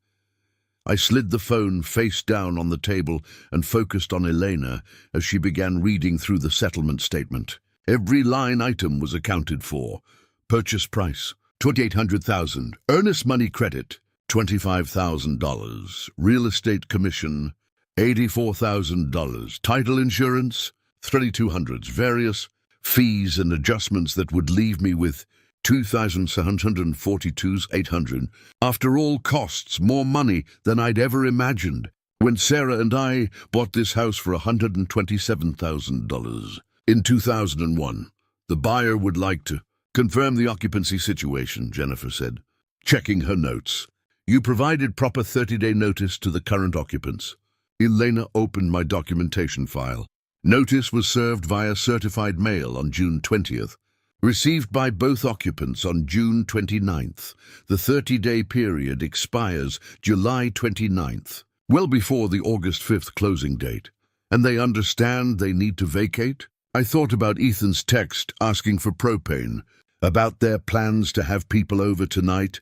I slid the phone face down on the table and focused on Elena as she began reading through the settlement statement. Every line item was accounted for. Purchase price, $2,800,000. Earnest money credit, $25,000. Real estate commission, $84,000. Title insurance, $3,200. Various fees and adjustments that would leave me with $2,742,800. After all costs, more money than I'd ever imagined. When Sarah and I bought this house for $127,000 in 2001, the buyer would like to confirm the occupancy situation, Jennifer said, checking her notes. "You provided proper 30-day notice to the current occupants." Elena opened my documentation file. Notice was served via certified mail on June 20th. Received by both occupants on June 29th. The 30-day period expires July 29th, well before the August 5th closing date. And they understand they need to vacate? I thought about Ethan's text asking for propane. about their plans to have people over tonight,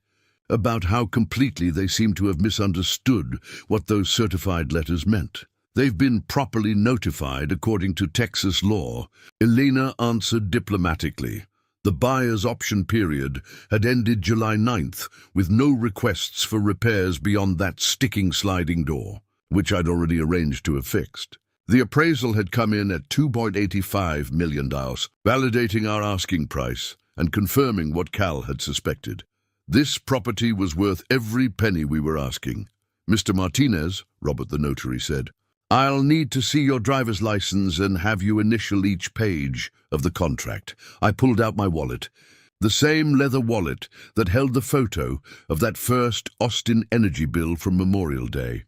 about how completely they seem to have misunderstood what those certified letters meant. They've been properly notified according to Texas law. Elena answered diplomatically. The buyer's option period had ended July 9th, with no requests for repairs beyond that sticking sliding door, which I'd already arranged to have fixed. The appraisal had come in at $2.85 million, validating our asking price and confirming what Cal had suspected. This property was worth every penny we were asking. "Mr. Martinez," Robert the notary said, "I'll need to see your driver's license and have you initial each page of the contract." I pulled out my wallet, the same leather wallet that held the photo of that first Austin Energy bill from Memorial Day.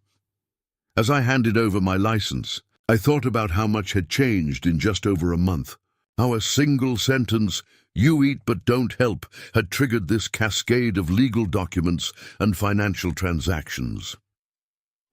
As I handed over my license, I thought about how much had changed in just over a month. How a single sentence, "You eat but don't help," had triggered this cascade of legal documents and financial transactions.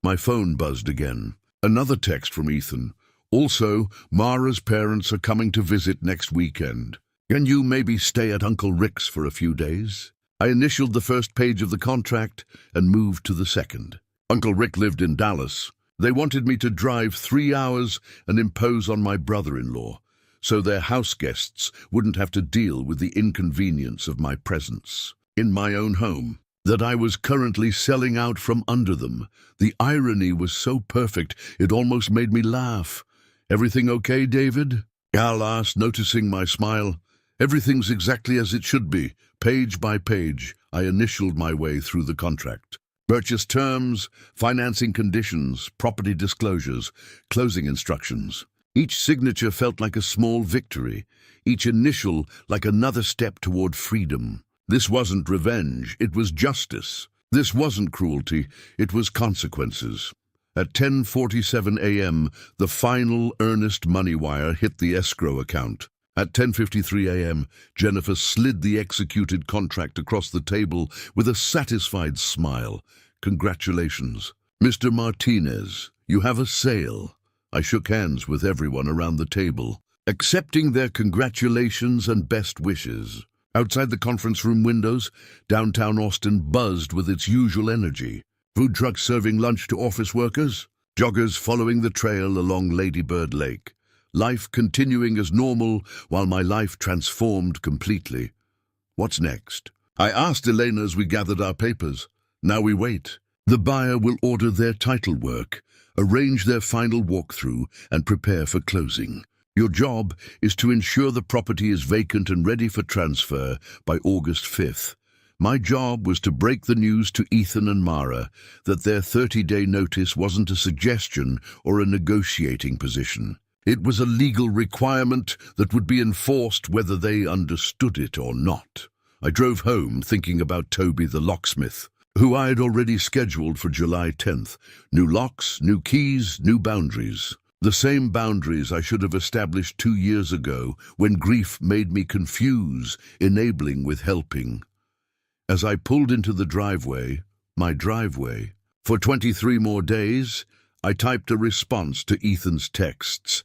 My phone buzzed again. Another text from Ethan. "Also, Mara's parents are coming to visit next weekend. Can you maybe stay at Uncle Rick's for a few days?" I initialed the first page of the contract and moved to the second. Uncle Rick lived in Dallas. They wanted me to drive 3 hours and impose on my brother-in-law, so their house guests wouldn't have to deal with the inconvenience of my presence in my own home that I was currently selling out from under them. The irony was so perfect, it almost made me laugh. "Everything okay, David?" Cal asked, noticing my smile. "Everything's exactly as it should be." Page by page, I initialed my way through the contract. Purchase terms, financing conditions, property disclosures, closing instructions. Each signature felt like a small victory, each initial like another step toward freedom. This wasn't revenge, it was justice. This wasn't cruelty, it was consequences. At 10:47 a.m., the final earnest money wire hit the escrow account. At 10:53 a.m., Jennifer slid the executed contract across the table with a satisfied smile. "Congratulations. Mr. Martinez, you have a sale." I shook hands with everyone around the table, accepting their congratulations and best wishes. Outside the conference room windows, downtown Austin buzzed with its usual energy. Food trucks serving lunch to office workers, joggers following the trail along Lady Bird Lake. Life continuing as normal while my life transformed completely. What's next? I asked Elena as we gathered our papers. Now we wait. The buyer will order their title work, arrange their final walkthrough, and prepare for closing. Your job is to ensure the property is vacant and ready for transfer by August 5th. My job was to break the news to Ethan and Mara that their 30-day notice wasn't a suggestion or a negotiating position. It was a legal requirement that would be enforced whether they understood it or not. I drove home thinking about Toby the locksmith, who I had already scheduled for July 10th. New locks, new keys, new boundaries. The same boundaries I should have established 2 years ago when grief made me confuse enabling with helping. As I pulled into the driveway, my driveway, for 23 more days, I typed a response to Ethan's texts.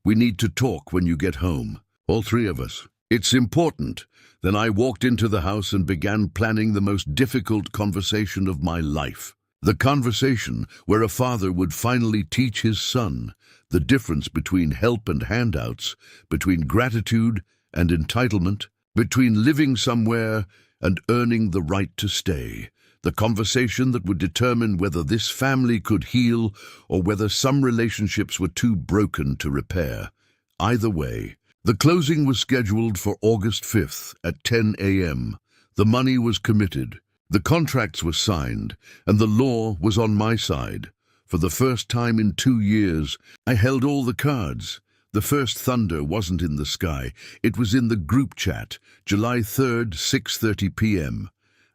"We need to talk when you get home. All 3 of us. It's important." Then I walked into the house and began planning the most difficult conversation of my life. The conversation where a father would finally teach his son the difference between help and handouts, between gratitude and entitlement, between living somewhere and earning the right to stay. The conversation that would determine whether this family could heal or whether some relationships were too broken to repair. Either way, the closing was scheduled for August 5th at 10 a.m. The money was committed, the contracts were signed, and the law was on my side. For the first time in 2 years, I held all the cards. The first thunder wasn't in the sky, it was in the group chat, July 3rd, 6:30 p.m.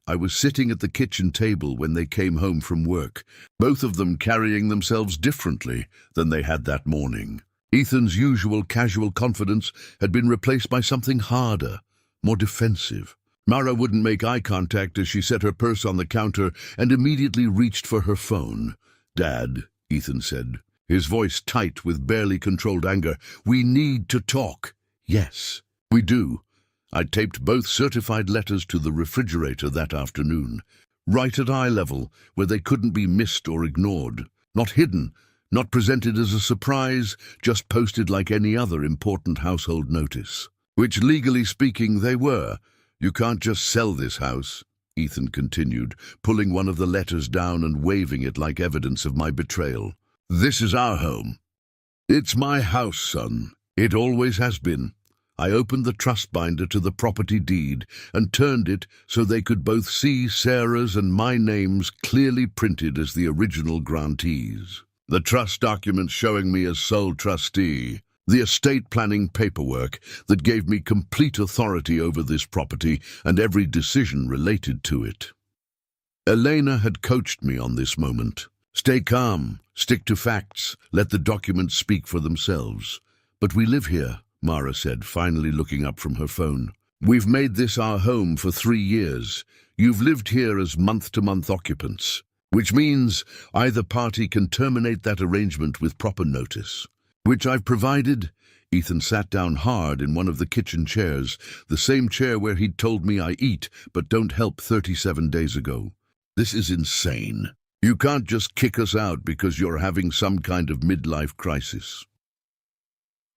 I was sitting at the kitchen table when they came home from work, both of them carrying themselves differently than they had that morning. Ethan's usual casual confidence had been replaced by something harder, more defensive. Mara wouldn't make eye contact as she set her purse on the counter and immediately reached for her phone. "Dad," Ethan said, his voice tight with barely controlled anger, "we need to talk." "Yes, we do." I taped both certified letters to the refrigerator that afternoon, right at eye level, where they couldn't be missed or ignored. Not hidden, not presented as a surprise, just posted like any other important household notice. Which, legally speaking, they were. You can't just sell this house, Ethan continued, pulling one of the letters down and waving it like evidence of my betrayal. This is our home. It's my house, son. It always has been. I opened the trust binder to the property deed and turned it so they could both see Sarah's and my names clearly printed as the original grantees. The trust documents showing me as sole trustee, the estate planning paperwork that gave me complete authority over this property and every decision related to it. Elena had coached me on this moment. Stay calm, stick to facts, let the documents speak for themselves. But we live here, Mara said, finally looking up from her phone. We've made this our home for 3 years. You've lived here as month-to-month occupants, which means either party can terminate that arrangement with proper notice, which I've provided. Ethan sat down hard in one of the kitchen chairs, the same chair where he'd told me I eat but don't help 37 days ago. This is insane. You can't just kick us out because you're having some kind of midlife crisis.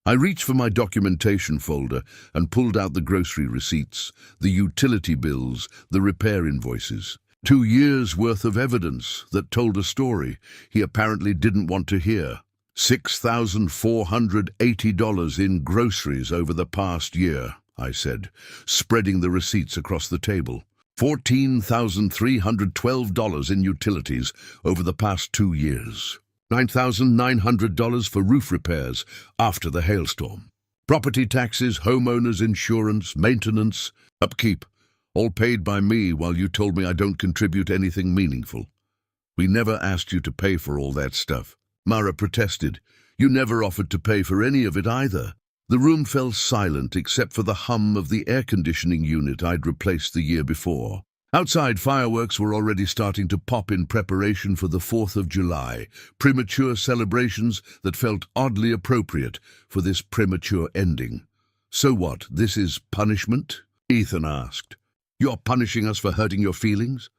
I reached for my documentation folder and pulled out the grocery receipts, the utility bills, the repair invoices. 2 years' worth of evidence that told a story he apparently didn't want to hear. $6,480 in groceries over the past year, I said, spreading the receipts across the table. $14,312 in utilities over the past 2 years. $9,900 for roof repairs after the hailstorm. Property taxes, homeowners insurance, maintenance, upkeep, all paid by me while you told me I don't contribute anything meaningful. We never asked you to pay for all that stuff. Mara protested. You never offered to pay for any of it either. The room fell silent except for the hum of the air conditioning unit I'd replaced the year before. Outside, fireworks were already starting to pop in preparation for the 4th of July, premature celebrations that felt oddly appropriate for this premature ending. So what, this is punishment? Ethan asked. You're punishing us for hurting your feelings?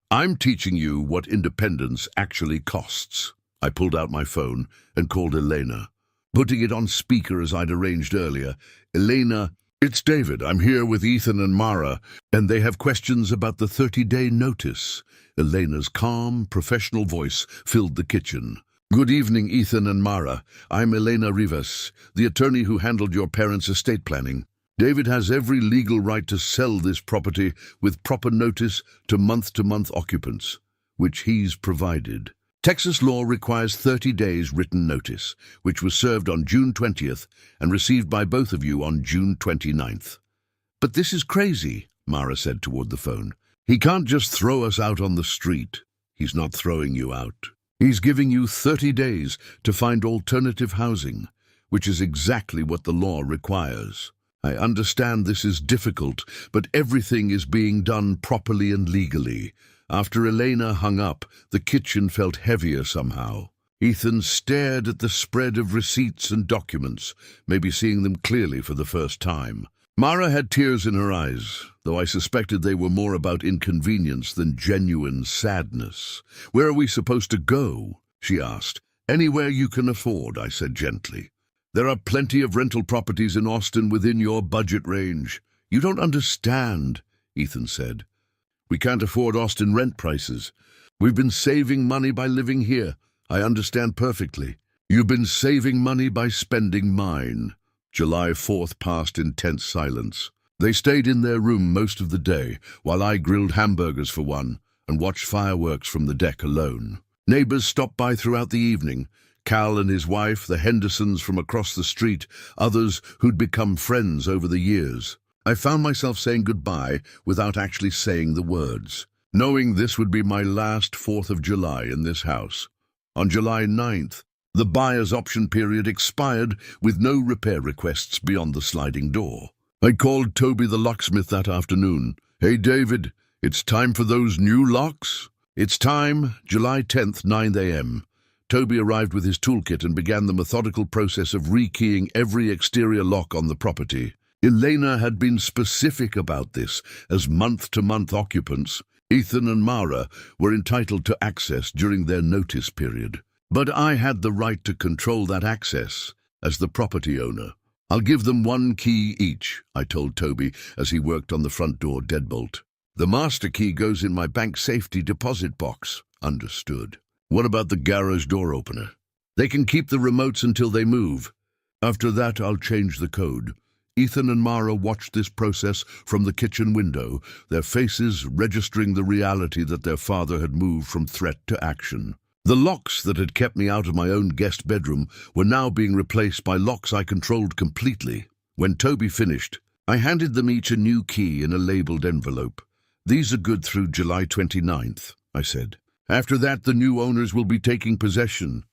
I'm teaching you what independence actually costs. I pulled out my phone and called Elena. Putting it on speaker as I'd arranged earlier, Elena, it's David. I'm here with Ethan and Mara, and they have questions about the 30-day notice. Elena's calm, professional voice filled the kitchen. Good evening, Ethan and Mara. I'm Elena Rivas, the attorney who handled your parents' estate planning. David has every legal right to sell this property with proper notice to month-to-month occupants, which he's provided. Texas law requires 30 days written notice, which was served on June 20th and received by both of you on June 29th. But this is crazy, Mara said toward the phone. He can't just throw us out on the street. He's not throwing you out. He's giving you 30 days to find alternative housing, which is exactly what the law requires. I understand this is difficult, but everything is being done properly and legally. After Elena hung up, the kitchen felt heavier somehow. Ethan stared at the spread of receipts and documents, maybe seeing them clearly for the first time. Mara had tears in her eyes, though I suspected they were more about inconvenience than genuine sadness. Where are we supposed to go? She asked. Anywhere you can afford, I said gently. There are plenty of rental properties in Austin within your budget range. You don't understand, Ethan said. We can't afford Austin rent prices. We've been saving money by living here. I understand perfectly. You've been saving money by spending mine. July 4th passed in tense silence. They stayed in their room most of the day, while I grilled hamburgers for one and watched fireworks from the deck alone. Neighbors stopped by throughout the evening. Cal and his wife, the Hendersons from across the street, others who'd become friends over the years. I found myself saying goodbye without actually saying the words, knowing this would be my last 4th of July in this house. On July 9th, the buyer's option period expired with no repair requests beyond the sliding door. I called Toby the locksmith that afternoon. Hey, David, it's time for those new locks? It's time, July 10th, 9 a.m. Toby arrived with his toolkit and began the methodical process of rekeying every exterior lock on the property. Elena had been specific about this, as month-to-month occupants, Ethan and Mara, were entitled to access during their notice period. But I had the right to control that access as the property owner. I'll give them one key each, I told Toby as he worked on the front door deadbolt. The master key goes in my bank safety deposit box. Understood. What about the garage door opener? They can keep the remotes until they move. After that, I'll change the code. Ethan and Mara watched this process from the kitchen window, their faces registering the reality that their father had moved from threat to action. The locks that had kept me out of my own guest bedroom were now being replaced by locks I controlled completely. When Toby finished, I handed them each a new key in a labeled envelope. These are good through July 29th, I said. After that, the new owners will be taking possession.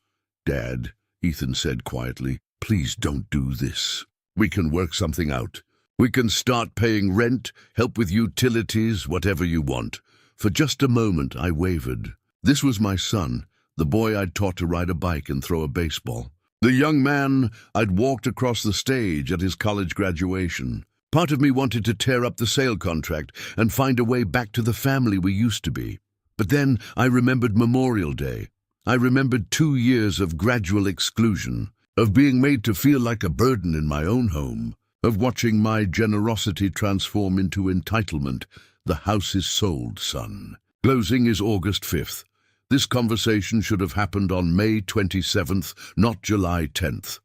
Dad, Ethan said quietly, please don't do this. We can work something out. We can start paying rent, help with utilities, whatever you want. For just a moment, I wavered. This was my son, the boy I'd taught to ride a bike and throw a baseball. The young man I'd walked across the stage at his college graduation. Part of me wanted to tear up the sale contract and find a way back to the family we used to be. But then I remembered Memorial Day. I remembered 2 years of gradual exclusion, of being made to feel like a burden in my own home, of watching my generosity transform into entitlement. The house is sold, son. Closing is August 5th. This conversation should have happened on May 27th, not July 10th.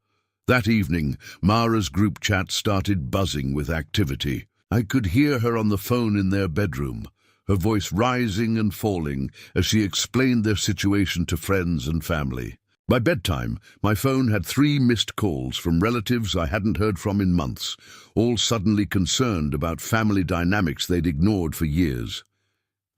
That evening, Mara's group chat started buzzing with activity. I could hear her on the phone in their bedroom, her voice rising and falling as she explained their situation to friends and family. By bedtime, my phone had 3 missed calls from relatives I hadn't heard from in months, all suddenly concerned about family dynamics they'd ignored for years.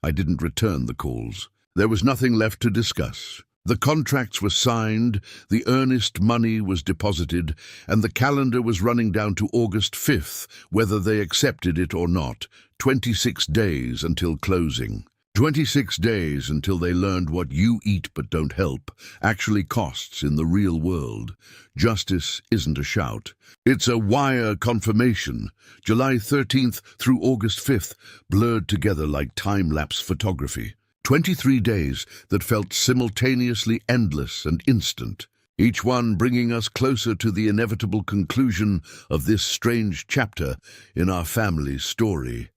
I didn't return the calls. There was nothing left to discuss. The contracts were signed, the earnest money was deposited, and the calendar was running down to August 5th, whether they accepted it or not. 26 days until closing. 26 days until they learned what you eat but don't help actually costs in the real world. Justice isn't a shout. It's a wire confirmation. July 13th through August 5th, blurred together like time-lapse photography. 23 days that felt simultaneously endless and instant, each one bringing us closer to the inevitable conclusion of this strange chapter in our family's story.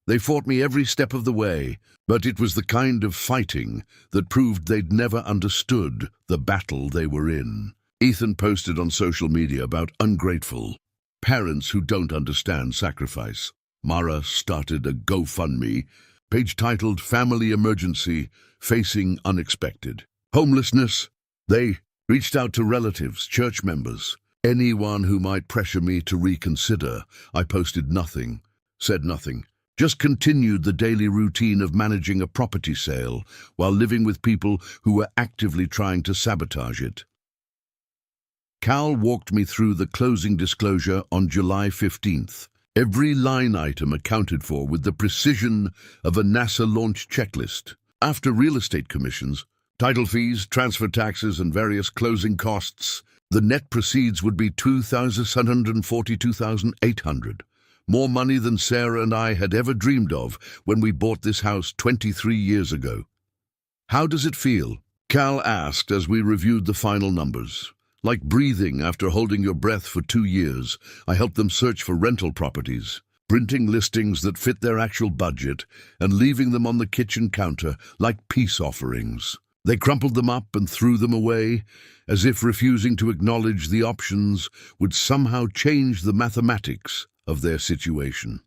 They fought me every step of the way, but it was the kind of fighting that proved they'd never understood the battle they were in. Ethan posted on social media about ungrateful parents who don't understand sacrifice. Mara started a GoFundMe page titled Family Emergency, Facing Unexpected Homelessness. They reached out to relatives, church members, anyone who might pressure me to reconsider. I posted nothing, said nothing, just continued the daily routine of managing a property sale while living with people who were actively trying to sabotage it. Cal walked me through the closing disclosure on July 15th. Every line item accounted for with the precision of a NASA-launched checklist. After real estate commissions, title fees, transfer taxes, and various closing costs, the net proceeds would be $2,742,800. More money than Sarah and I had ever dreamed of when we bought this house 23 years ago. How does it feel? Cal asked as we reviewed the final numbers. Like breathing after holding your breath for 2 years, I helped them search for rental properties, printing listings that fit their actual budget and leaving them on the kitchen counter like peace offerings. They crumpled them up and threw them away, as if refusing to acknowledge the options would somehow change the mathematics of their situation.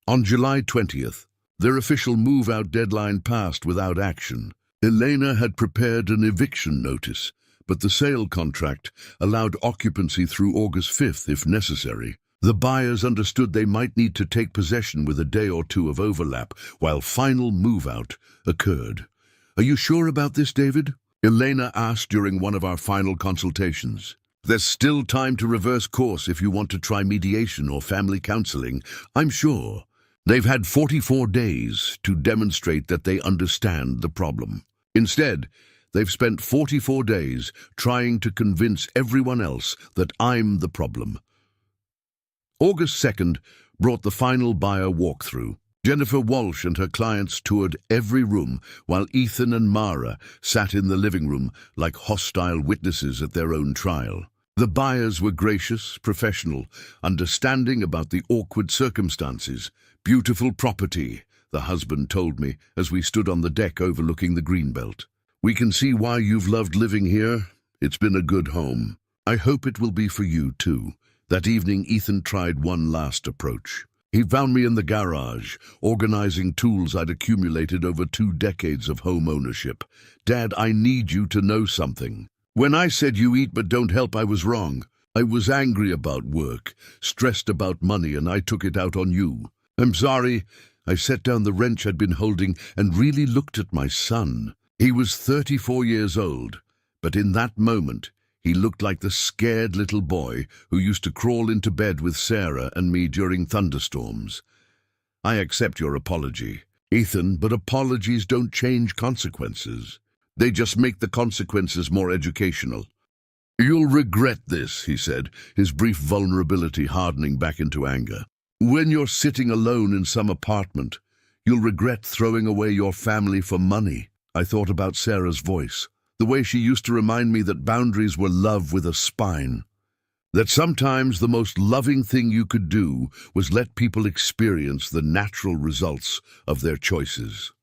On July 20th, their official move-out deadline passed without action. Elena had prepared an eviction notice, but the sale contract allowed occupancy through August 5th if necessary. The buyers understood they might need to take possession with a day or two of overlap while final move-out occurred. "Are you sure about this, David?" Elena asked during one of our final consultations. "There's still time to reverse course if you want to try mediation or family counseling, I'm sure." They've had 44 days to demonstrate that they understand the problem. Instead, they've spent 44 days trying to convince everyone else that I'm the problem. August 2nd brought the final buyer walkthrough. Jennifer Walsh and her clients toured every room, while Ethan and Mara sat in the living room like hostile witnesses at their own trial. The buyers were gracious, professional, understanding about the awkward circumstances. Beautiful property, the husband told me as we stood on the deck overlooking the greenbelt. We can see why you've loved living here. It's been a good home. I hope it will be for you too. That evening, Ethan tried one last approach. He found me in the garage, organizing tools I'd accumulated over 2 decades of home ownership. Dad, I need you to know something. When I said you eat but don't help, I was wrong. I was angry about work, stressed about money, and I took it out on you. I'm sorry. I set down the wrench I'd been holding and really looked at my son. He was 34 years old, but in that moment, he looked like the scared little boy who used to crawl into bed with Sarah and me during thunderstorms. I accept your apology, Ethan, but apologies don't change consequences. They just make the consequences more educational. You'll regret this, he said, his brief vulnerability hardening back into anger. When you're sitting alone in some apartment, you'll regret throwing away your family for money. I thought about Sarah's voice. The way she used to remind me that boundaries were love with a spine. That sometimes the most loving thing you could do was let people experience the natural results of their choices.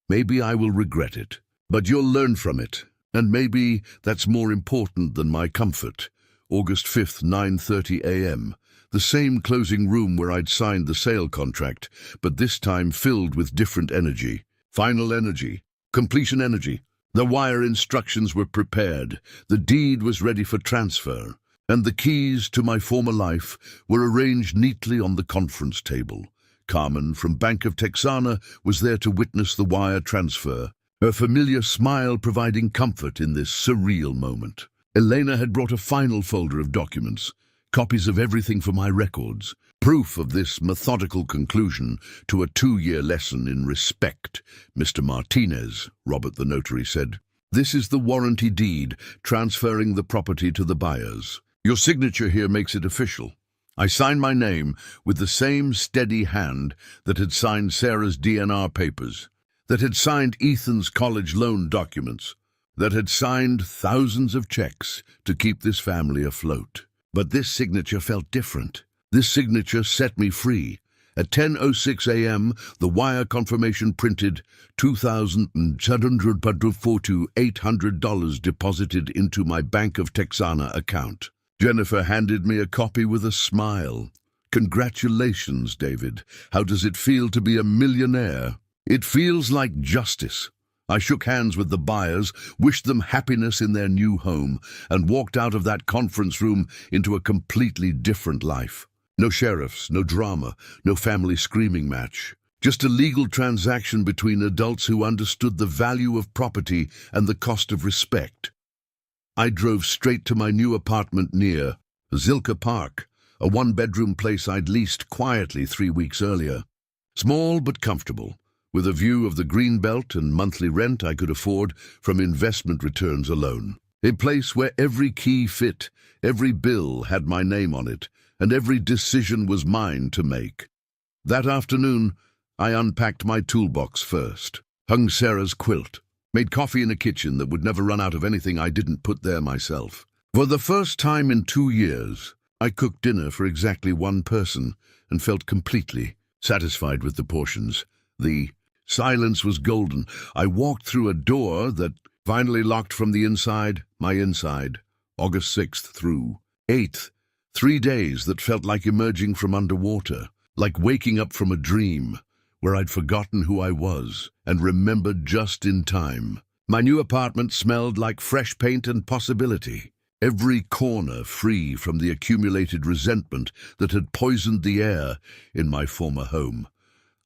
Maybe I will regret it, but you'll learn from it, and maybe that's more important than my comfort. August 5th, 9:30 a.m. The same closing room where I'd signed the sale contract, but this time filled with different energy. Final energy. Completion energy. The wire instructions were prepared, the deed was ready for transfer, and the keys to my former life were arranged neatly on the conference table. Carmen from Bank of Texana was there to witness the wire transfer, her familiar smile providing comfort in this surreal moment. Elena had brought a final folder of documents, copies of everything for my records, proof of this methodical conclusion to a 2-year lesson in respect. Mr. Martinez, Robert the notary said, this is the warranty deed transferring the property to the buyers. Your signature here makes it official. I sign my name with the same steady hand that had signed Sarah's DNR papers, that had signed Ethan's college loan documents, that had signed thousands of checks to keep this family afloat. But this signature felt different. This signature set me free. At 10:06 a.m., the wire confirmation printed $2,748 deposited into my Bank of Texana account. Jennifer handed me a copy with a smile. Congratulations, David. How does it feel to be a millionaire? It feels like justice. I shook hands with the buyers, wished them happiness in their new home, and walked out of that conference room into a completely different life. No sheriffs, no drama, no family screaming match. Just a legal transaction between adults who understood the value of property and the cost of respect. I drove straight to my new apartment near Zilka Park, a 1-bedroom place I'd leased quietly 3 weeks earlier. Small but comfortable, with a view of the greenbelt and monthly rent I could afford from investment returns alone. A place where every key fit, every bill had my name on it, and every decision was mine to make. That afternoon, I unpacked my toolbox first, hung Sarah's quilt, made coffee in a kitchen that would never run out of anything I didn't put there myself. For the first time in 2 years, I cooked dinner for exactly 1 person and felt completely satisfied with the portions. The silence was golden. I walked through a door that finally locked from the inside, my inside. August 6th through 8th, 3 days that felt like emerging from underwater, like waking up from a dream where I'd forgotten who I was and remembered just in time. My new apartment smelled like fresh paint and possibility, every corner free from the accumulated resentment that had poisoned the air in my former home.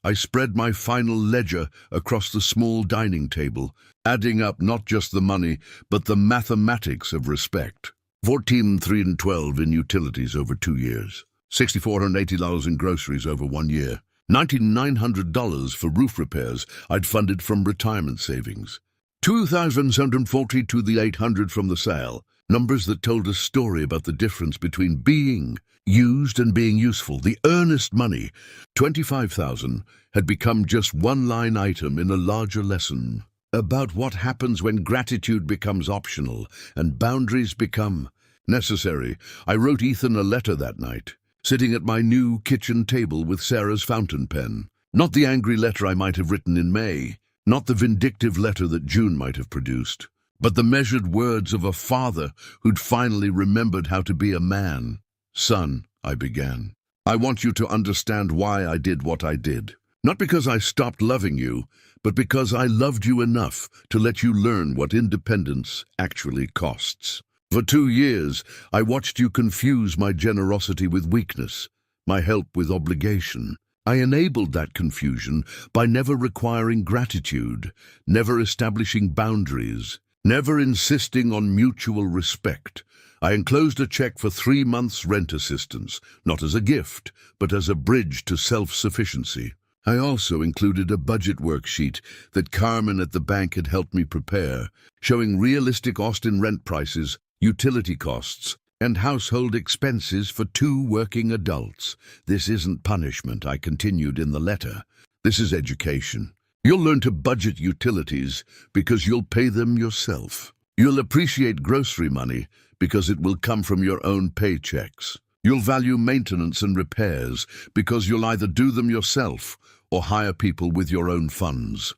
I spread my final ledger across the small dining table, adding up not just the money, but the mathematics of respect. $14,312 in utilities over 2 years, $6,480 in groceries over 1 year, $9,900 for roof repairs I'd funded from retirement savings, $2,740 to the $800 from the sale, Numbers that told a story about the difference between being used and being useful. The earnest money, 25,000, had become just one line item in a larger lesson about what happens when gratitude becomes optional and boundaries become necessary. I wrote Ethan a letter that night, sitting at my new kitchen table with Sarah's fountain pen. Not the angry letter I might have written in May, not the vindictive letter that June might have produced, but the measured words of a father who'd finally remembered how to be a man. Son, I began, I want you to understand why I did what I did. Not because I stopped loving you, but because I loved you enough to let you learn what independence actually costs. For 2 years, I watched you confuse my generosity with weakness, my help with obligation. I enabled that confusion by never requiring gratitude, never establishing boundaries, never insisting on mutual respect. I enclosed a check for 3 months' rent assistance, not as a gift, but as a bridge to self-sufficiency. I also included a budget worksheet that Carmen at the bank had helped me prepare, showing realistic Austin rent prices, utility costs, and household expenses for 2 working adults. This isn't punishment, I continued in the letter. This is education. You'll learn to budget utilities because you'll pay them yourself. You'll appreciate grocery money because it will come from your own paychecks. You'll value maintenance and repairs because you'll either do them yourself or hire people with your own funds.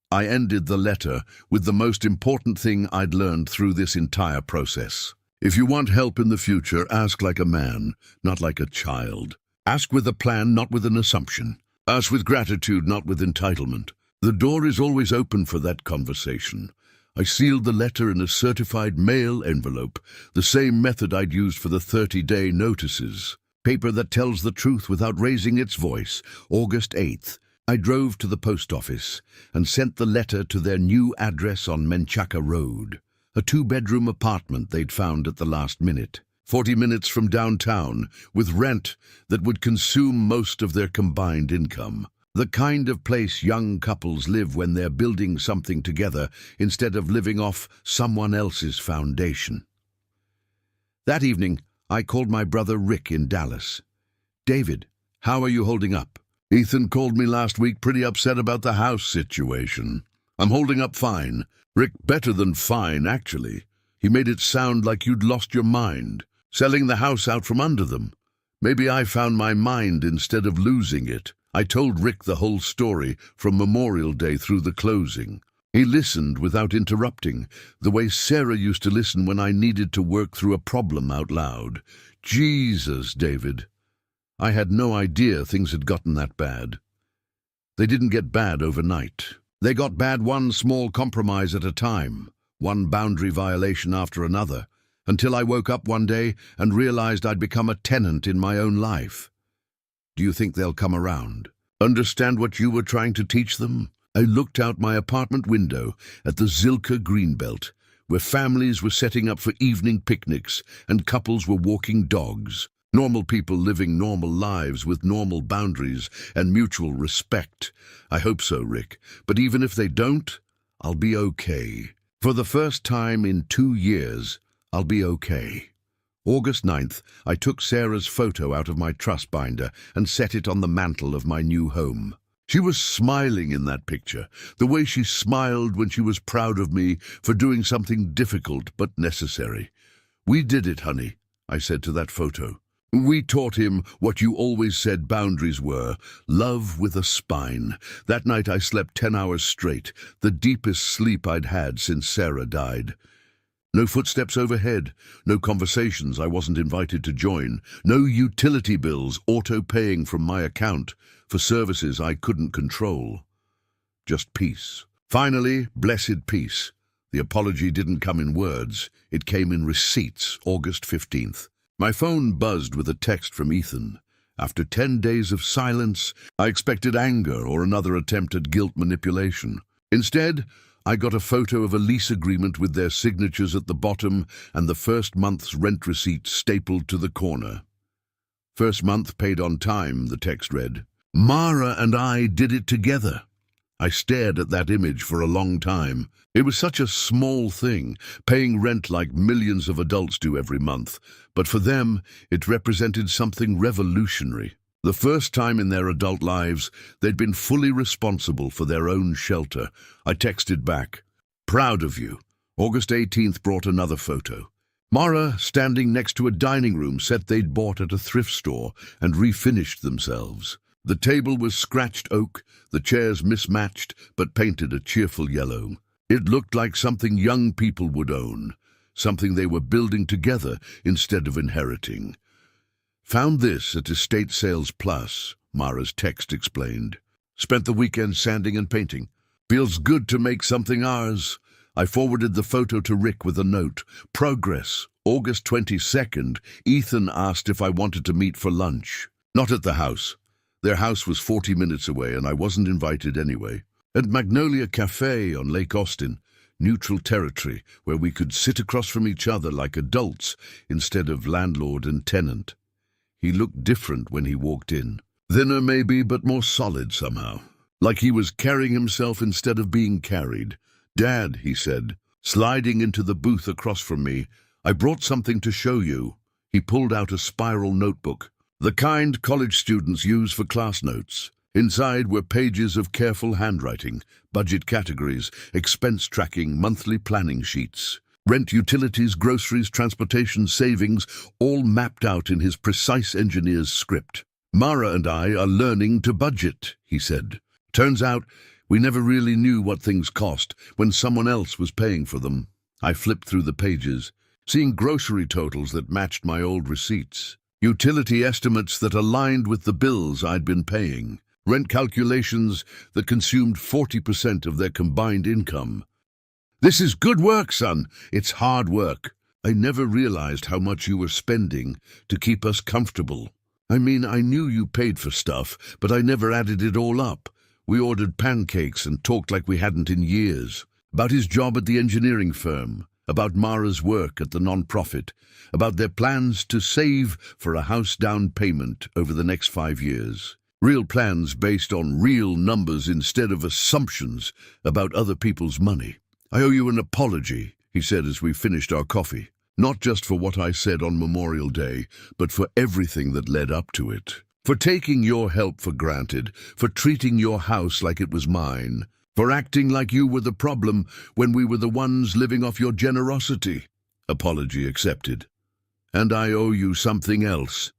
I ended the letter with the most important thing I'd learned through this entire process. If you want help in the future, ask like a man, not like a child. Ask with a plan, not with an assumption. Ask with gratitude, not with entitlement. The door is always open for that conversation. I sealed the letter in a certified mail envelope, the same method I'd used for the 30-day notices. Paper that tells the truth without raising its voice. August 8th, I drove to the post office and sent the letter to their new address on Menchaca Road, a 2-bedroom apartment they'd found at the last minute, 40 minutes from downtown, with rent that would consume most of their combined income. The kind of place young couples live when they're building something together instead of living off someone else's foundation. That evening, I called my brother Rick in Dallas. David, how are you holding up? Ethan called me last week pretty upset about the house situation. I'm holding up fine. Rick, better than fine, actually. He made it sound like you'd lost your mind, selling the house out from under them. Maybe I found my mind instead of losing it. I told Rick the whole story from Memorial Day through the closing. He listened without interrupting, the way Sarah used to listen when I needed to work through a problem out loud. Jesus, David. I had no idea things had gotten that bad. They didn't get bad overnight. They got bad one small compromise at a time, one boundary violation after another, until I woke up one day and realized I'd become a tenant in my own life. Do you think they'll come around? Understand what you were trying to teach them? I looked out my apartment window at the Zilker Greenbelt, where families were setting up for evening picnics and couples were walking dogs. Normal people living normal lives with normal boundaries and mutual respect. I hope so, Rick. But even if they don't, I'll be okay. For the first time in 2 years, I'll be okay. August 9th, I took Sarah's photo out of my truss binder and set it on the mantel of my new home. She was smiling in that picture, the way she smiled when she was proud of me for doing something difficult but necessary. We did it, honey, I said to that photo. We taught him what you always said boundaries were, love with a spine. That night I slept 10 hours straight, the deepest sleep I'd had since Sarah died. No footsteps overhead, no conversations I wasn't invited to join, no utility bills auto-paying from my account for services I couldn't control. Just peace. Finally, blessed peace. The apology didn't come in words, it came in receipts, August 15th. My phone buzzed with a text from Ethan. After 10 days of silence, I expected anger or another attempt at guilt manipulation. Instead, I got a photo of a lease agreement with their signatures at the bottom and the first month's rent receipt stapled to the corner. First month paid on time, the text read. Mara and I did it together. I stared at that image for a long time. It was such a small thing, paying rent like millions of adults do every month. But for them, it represented something revolutionary. The first time in their adult lives, they'd been fully responsible for their own shelter. I texted back, "Proud of you." August 18th brought another photo. Mara, standing next to a dining room set they'd bought at a thrift store and refinished themselves. The table was scratched oak, the chairs mismatched, but painted a cheerful yellow. It looked like something young people would own, something they were building together instead of inheriting. "Found this at Estate Sales Plus," Mara's text explained. "Spent the weekend sanding and painting. Feels good to make something ours." I forwarded the photo to Rick with a note. "Progress. August 22nd, Ethan asked if I wanted to meet for lunch. Not at the house. Their house was 40 minutes away and I wasn't invited anyway. At Magnolia Cafe on Lake Austin, neutral territory where we could sit across from each other like adults instead of landlord and tenant." He looked different when he walked in. Thinner maybe, but more solid somehow. Like he was carrying himself instead of being carried. "Dad," he said, sliding into the booth across from me, "I brought something to show you." He pulled out a spiral notebook, the kind college students use for class notes. Inside were pages of careful handwriting, budget categories, expense tracking, monthly planning sheets. Rent, utilities, groceries, transportation, savings, all mapped out in his precise engineer's script. "Mara and I are learning to budget," he said. "Turns out we never really knew what things cost when someone else was paying for them." I flipped through the pages, seeing grocery totals that matched my old receipts, utility estimates that aligned with the bills I'd been paying, rent calculations that consumed 40% of their combined income. "This is good work, son. It's hard work. I never realized how much you were spending to keep us comfortable. I mean, I knew you paid for stuff, but I never added it all up. We ordered pancakes and talked like we hadn't in years. About his job at the engineering firm, about Mara's work at the non-profit, about their plans to save for a house down payment over the next 5 years. Real plans based on real numbers instead of assumptions about other people's money. I owe you an apology," he said as we finished our coffee. "Not just for what I said on Memorial Day, but for everything that led up to it. For taking your help for granted, for treating your house like it was mine, for acting like you were the problem when we were the ones living off your generosity." Apology accepted. "And I owe you something else."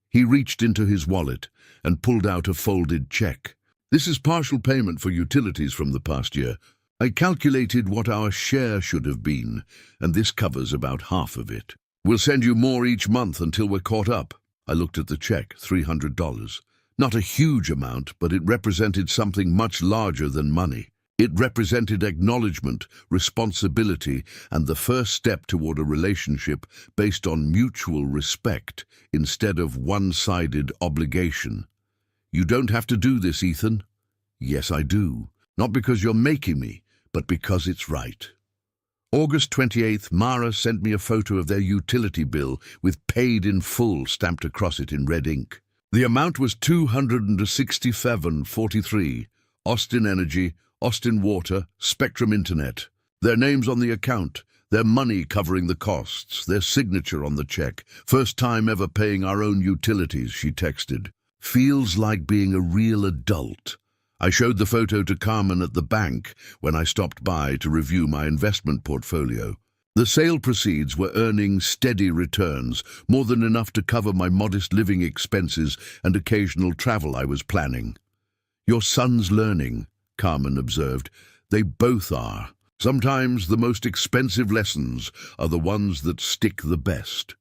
He reached into his wallet and pulled out a folded check. "This is partial payment for utilities from the past year. I calculated what our share should have been, and this covers about half of it. We'll send you more each month until we're caught up." I looked at the check, $300. Not a huge amount, but it represented something much larger than money. It represented acknowledgement, responsibility, and the first step toward a relationship based on mutual respect instead of one-sided obligation. "You don't have to do this, Ethan." "Yes, I do. Not because you're making me, but because it's right." August 28th, Mara sent me a photo of their utility bill with "paid in full" stamped across it in red ink. The amount was $267.43. Austin Energy, Austin Water, Spectrum Internet. Their names on the account, their money covering the costs, their signature on the check. "First time ever paying our own utilities," she texted. "Feels like being a real adult." I showed the photo to Carmen at the bank when I stopped by to review my investment portfolio. The sale proceeds were earning steady returns, more than enough to cover my modest living expenses and occasional travel I was planning. "Your son's learning," Carmen observed. "They both are. Sometimes the most expensive lessons are the ones that stick the best."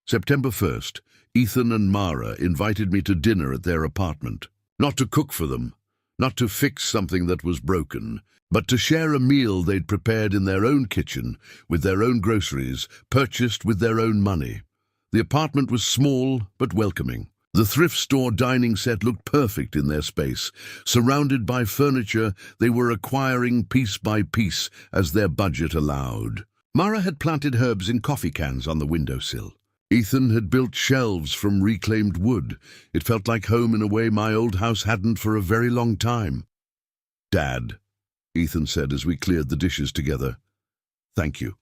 September 1st, Ethan and Mara invited me to dinner at their apartment. Not to cook for them, not to fix something that was broken, but to share a meal they'd prepared in their own kitchen, with their own groceries, purchased with their own money. The apartment was small but welcoming. The thrift store dining set looked perfect in their space. Surrounded by furniture they were acquiring piece by piece as their budget allowed. Mara had planted herbs in coffee cans on the windowsill. Ethan had built shelves from reclaimed wood. It felt like home in a way my old house hadn't for a very long time. "Dad," Ethan said as we cleared the dishes together. "Thank you."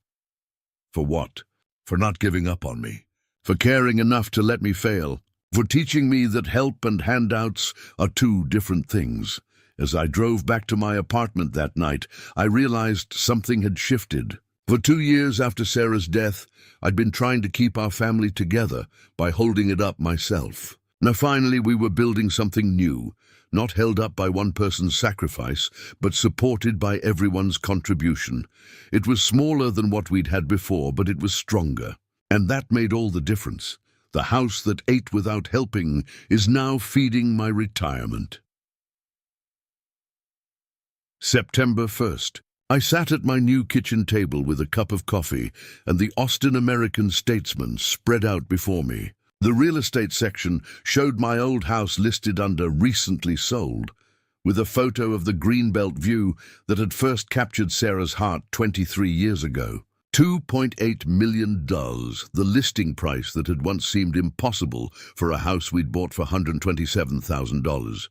"For what?" "For not giving up on me. For caring enough to let me fail. For teaching me that help and handouts are two different things." As I drove back to my apartment that night, I realized something had shifted. For 2 years after Sarah's death, I'd been trying to keep our family together by holding it up myself. Now finally we were building something new, not held up by one person's sacrifice, but supported by everyone's contribution. It was smaller than what we'd had before, but it was stronger. And that made all the difference. The house that ate without helping is now feeding my retirement. September 1st. I sat at my new kitchen table with a cup of coffee and the Austin American Statesman spread out before me. The real estate section showed my old house listed under recently sold, with a photo of the Greenbelt view that had first captured Sarah's heart 23 years ago. $2.8 million, the listing price that had once seemed impossible for a house we'd bought for $127,000.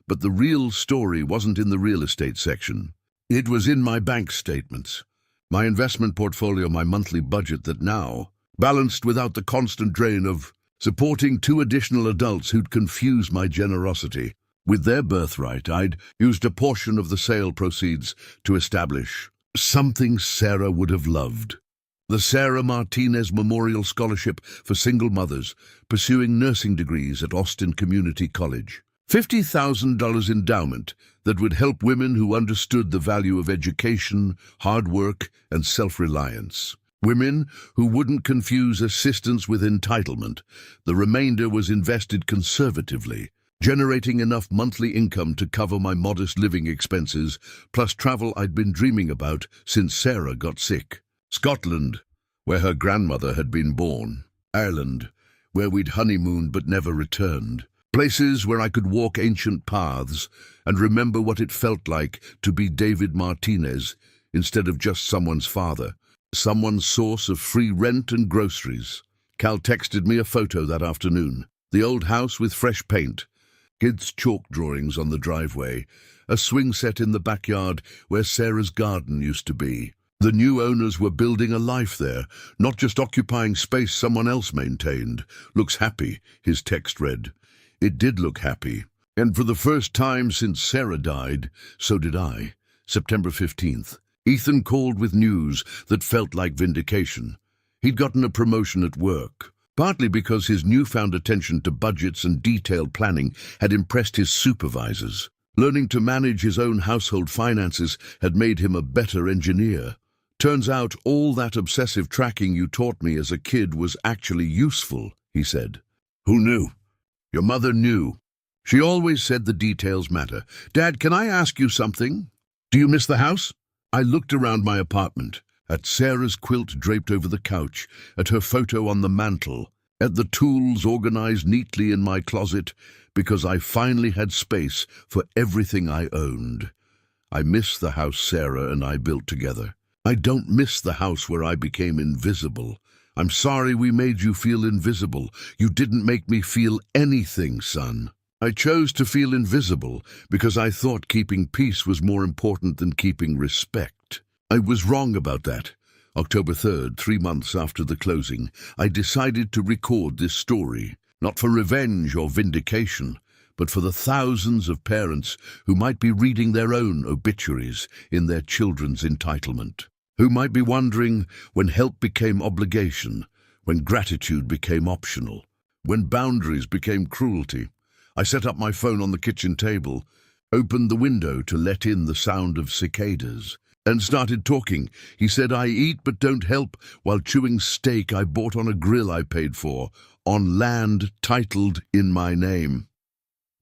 But the real story wasn't in the real estate section. It was in my bank statements, my investment portfolio, my monthly budget that now, balanced without the constant drain of supporting 2 additional adults who'd confuse my generosity. With their birthright, I'd used a portion of the sale proceeds to establish something Sarah would have loved. The Sarah Martinez Memorial Scholarship for Single Mothers, pursuing nursing degrees at Austin Community College. $50,000 endowment that would help women who understood the value of education, hard work, and self-reliance. Women who wouldn't confuse assistance with entitlement. The remainder was invested conservatively, generating enough monthly income to cover my modest living expenses, plus travel I'd been dreaming about since Sarah got sick. Scotland, where her grandmother had been born. Ireland, where we'd honeymooned but never returned. Places where I could walk ancient paths and remember what it felt like to be David Martinez instead of just someone's father, someone's source of free rent and groceries. Cal texted me a photo that afternoon. The old house with fresh paint, kids' chalk drawings on the driveway, a swing set in the backyard where Sarah's garden used to be. The new owners were building a life there, not just occupying space someone else maintained. "Looks happy," his text read. It did look happy, and for the first time since Sarah died, so did I. September 15th. Ethan called with news that felt like vindication. He'd gotten a promotion at work, partly because his newfound attention to budgets and detailed planning had impressed his supervisors. Learning to manage his own household finances had made him a better engineer. "Turns out all that obsessive tracking you taught me as a kid was actually useful," he said. "Who knew?" "Your mother knew. She always said the details matter. Dad, can I ask you something? Do you miss the house?" I looked around my apartment, at Sarah's quilt draped over the couch, at her photo on the mantel, at the tools organized neatly in my closet, because I finally had space for everything I owned. I miss the house Sarah and I built together. I don't miss the house where I became invisible. I'm sorry we made you feel invisible. You didn't make me feel anything, son. I chose to feel invisible because I thought keeping peace was more important than keeping respect. I was wrong about that. October 3rd, 3 months after the closing, I decided to record this story, not for revenge or vindication, but for the thousands of parents who might be reading their own obituaries in their children's entitlement, who might be wondering when help became obligation, when gratitude became optional, when boundaries became cruelty. I set up my phone on the kitchen table, opened the window to let in the sound of cicadas, and started talking. He said, "I eat but don't help while chewing steak I bought on a grill I paid for, on land titled in my name."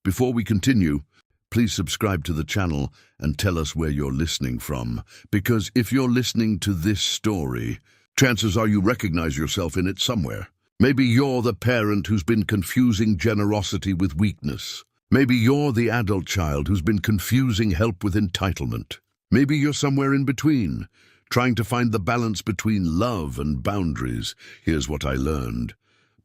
Before we continue, please subscribe to the channel and tell us where you're listening from, because if you're listening to this story, chances are you recognize yourself in it somewhere. Maybe you're the parent who's been confusing generosity with weakness. Maybe you're the adult child who's been confusing help with entitlement. Maybe you're somewhere in between, trying to find the balance between love and boundaries. Here's what I learned.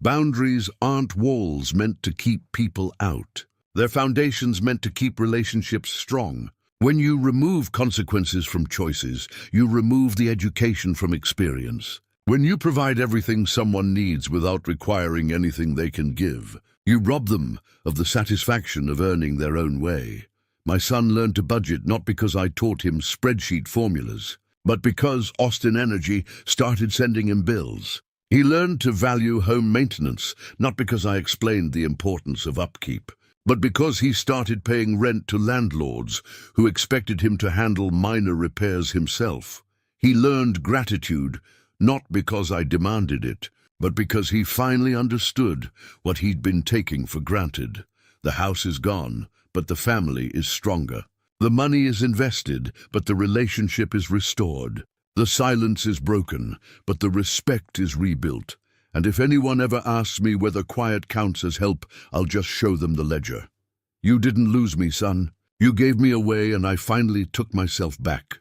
Boundaries aren't walls meant to keep people out. They're foundations meant to keep relationships strong. When you remove consequences from choices, you remove the education from experience. When you provide everything someone needs without requiring anything they can give, you rob them of the satisfaction of earning their own way. My son learned to budget not because I taught him spreadsheet formulas, but because Austin Energy started sending him bills. He learned to value home maintenance, not because I explained the importance of upkeep, but because he started paying rent to landlords who expected him to handle minor repairs himself. He learned gratitude, not because I demanded it, but because he finally understood what he'd been taking for granted. The house is gone, but the family is stronger. The money is invested, but the relationship is restored. The silence is broken, but the respect is rebuilt. And if anyone ever asks me whether quiet counts as help, I'll just show them the ledger. You didn't lose me, son. You gave me away, and I finally took myself back.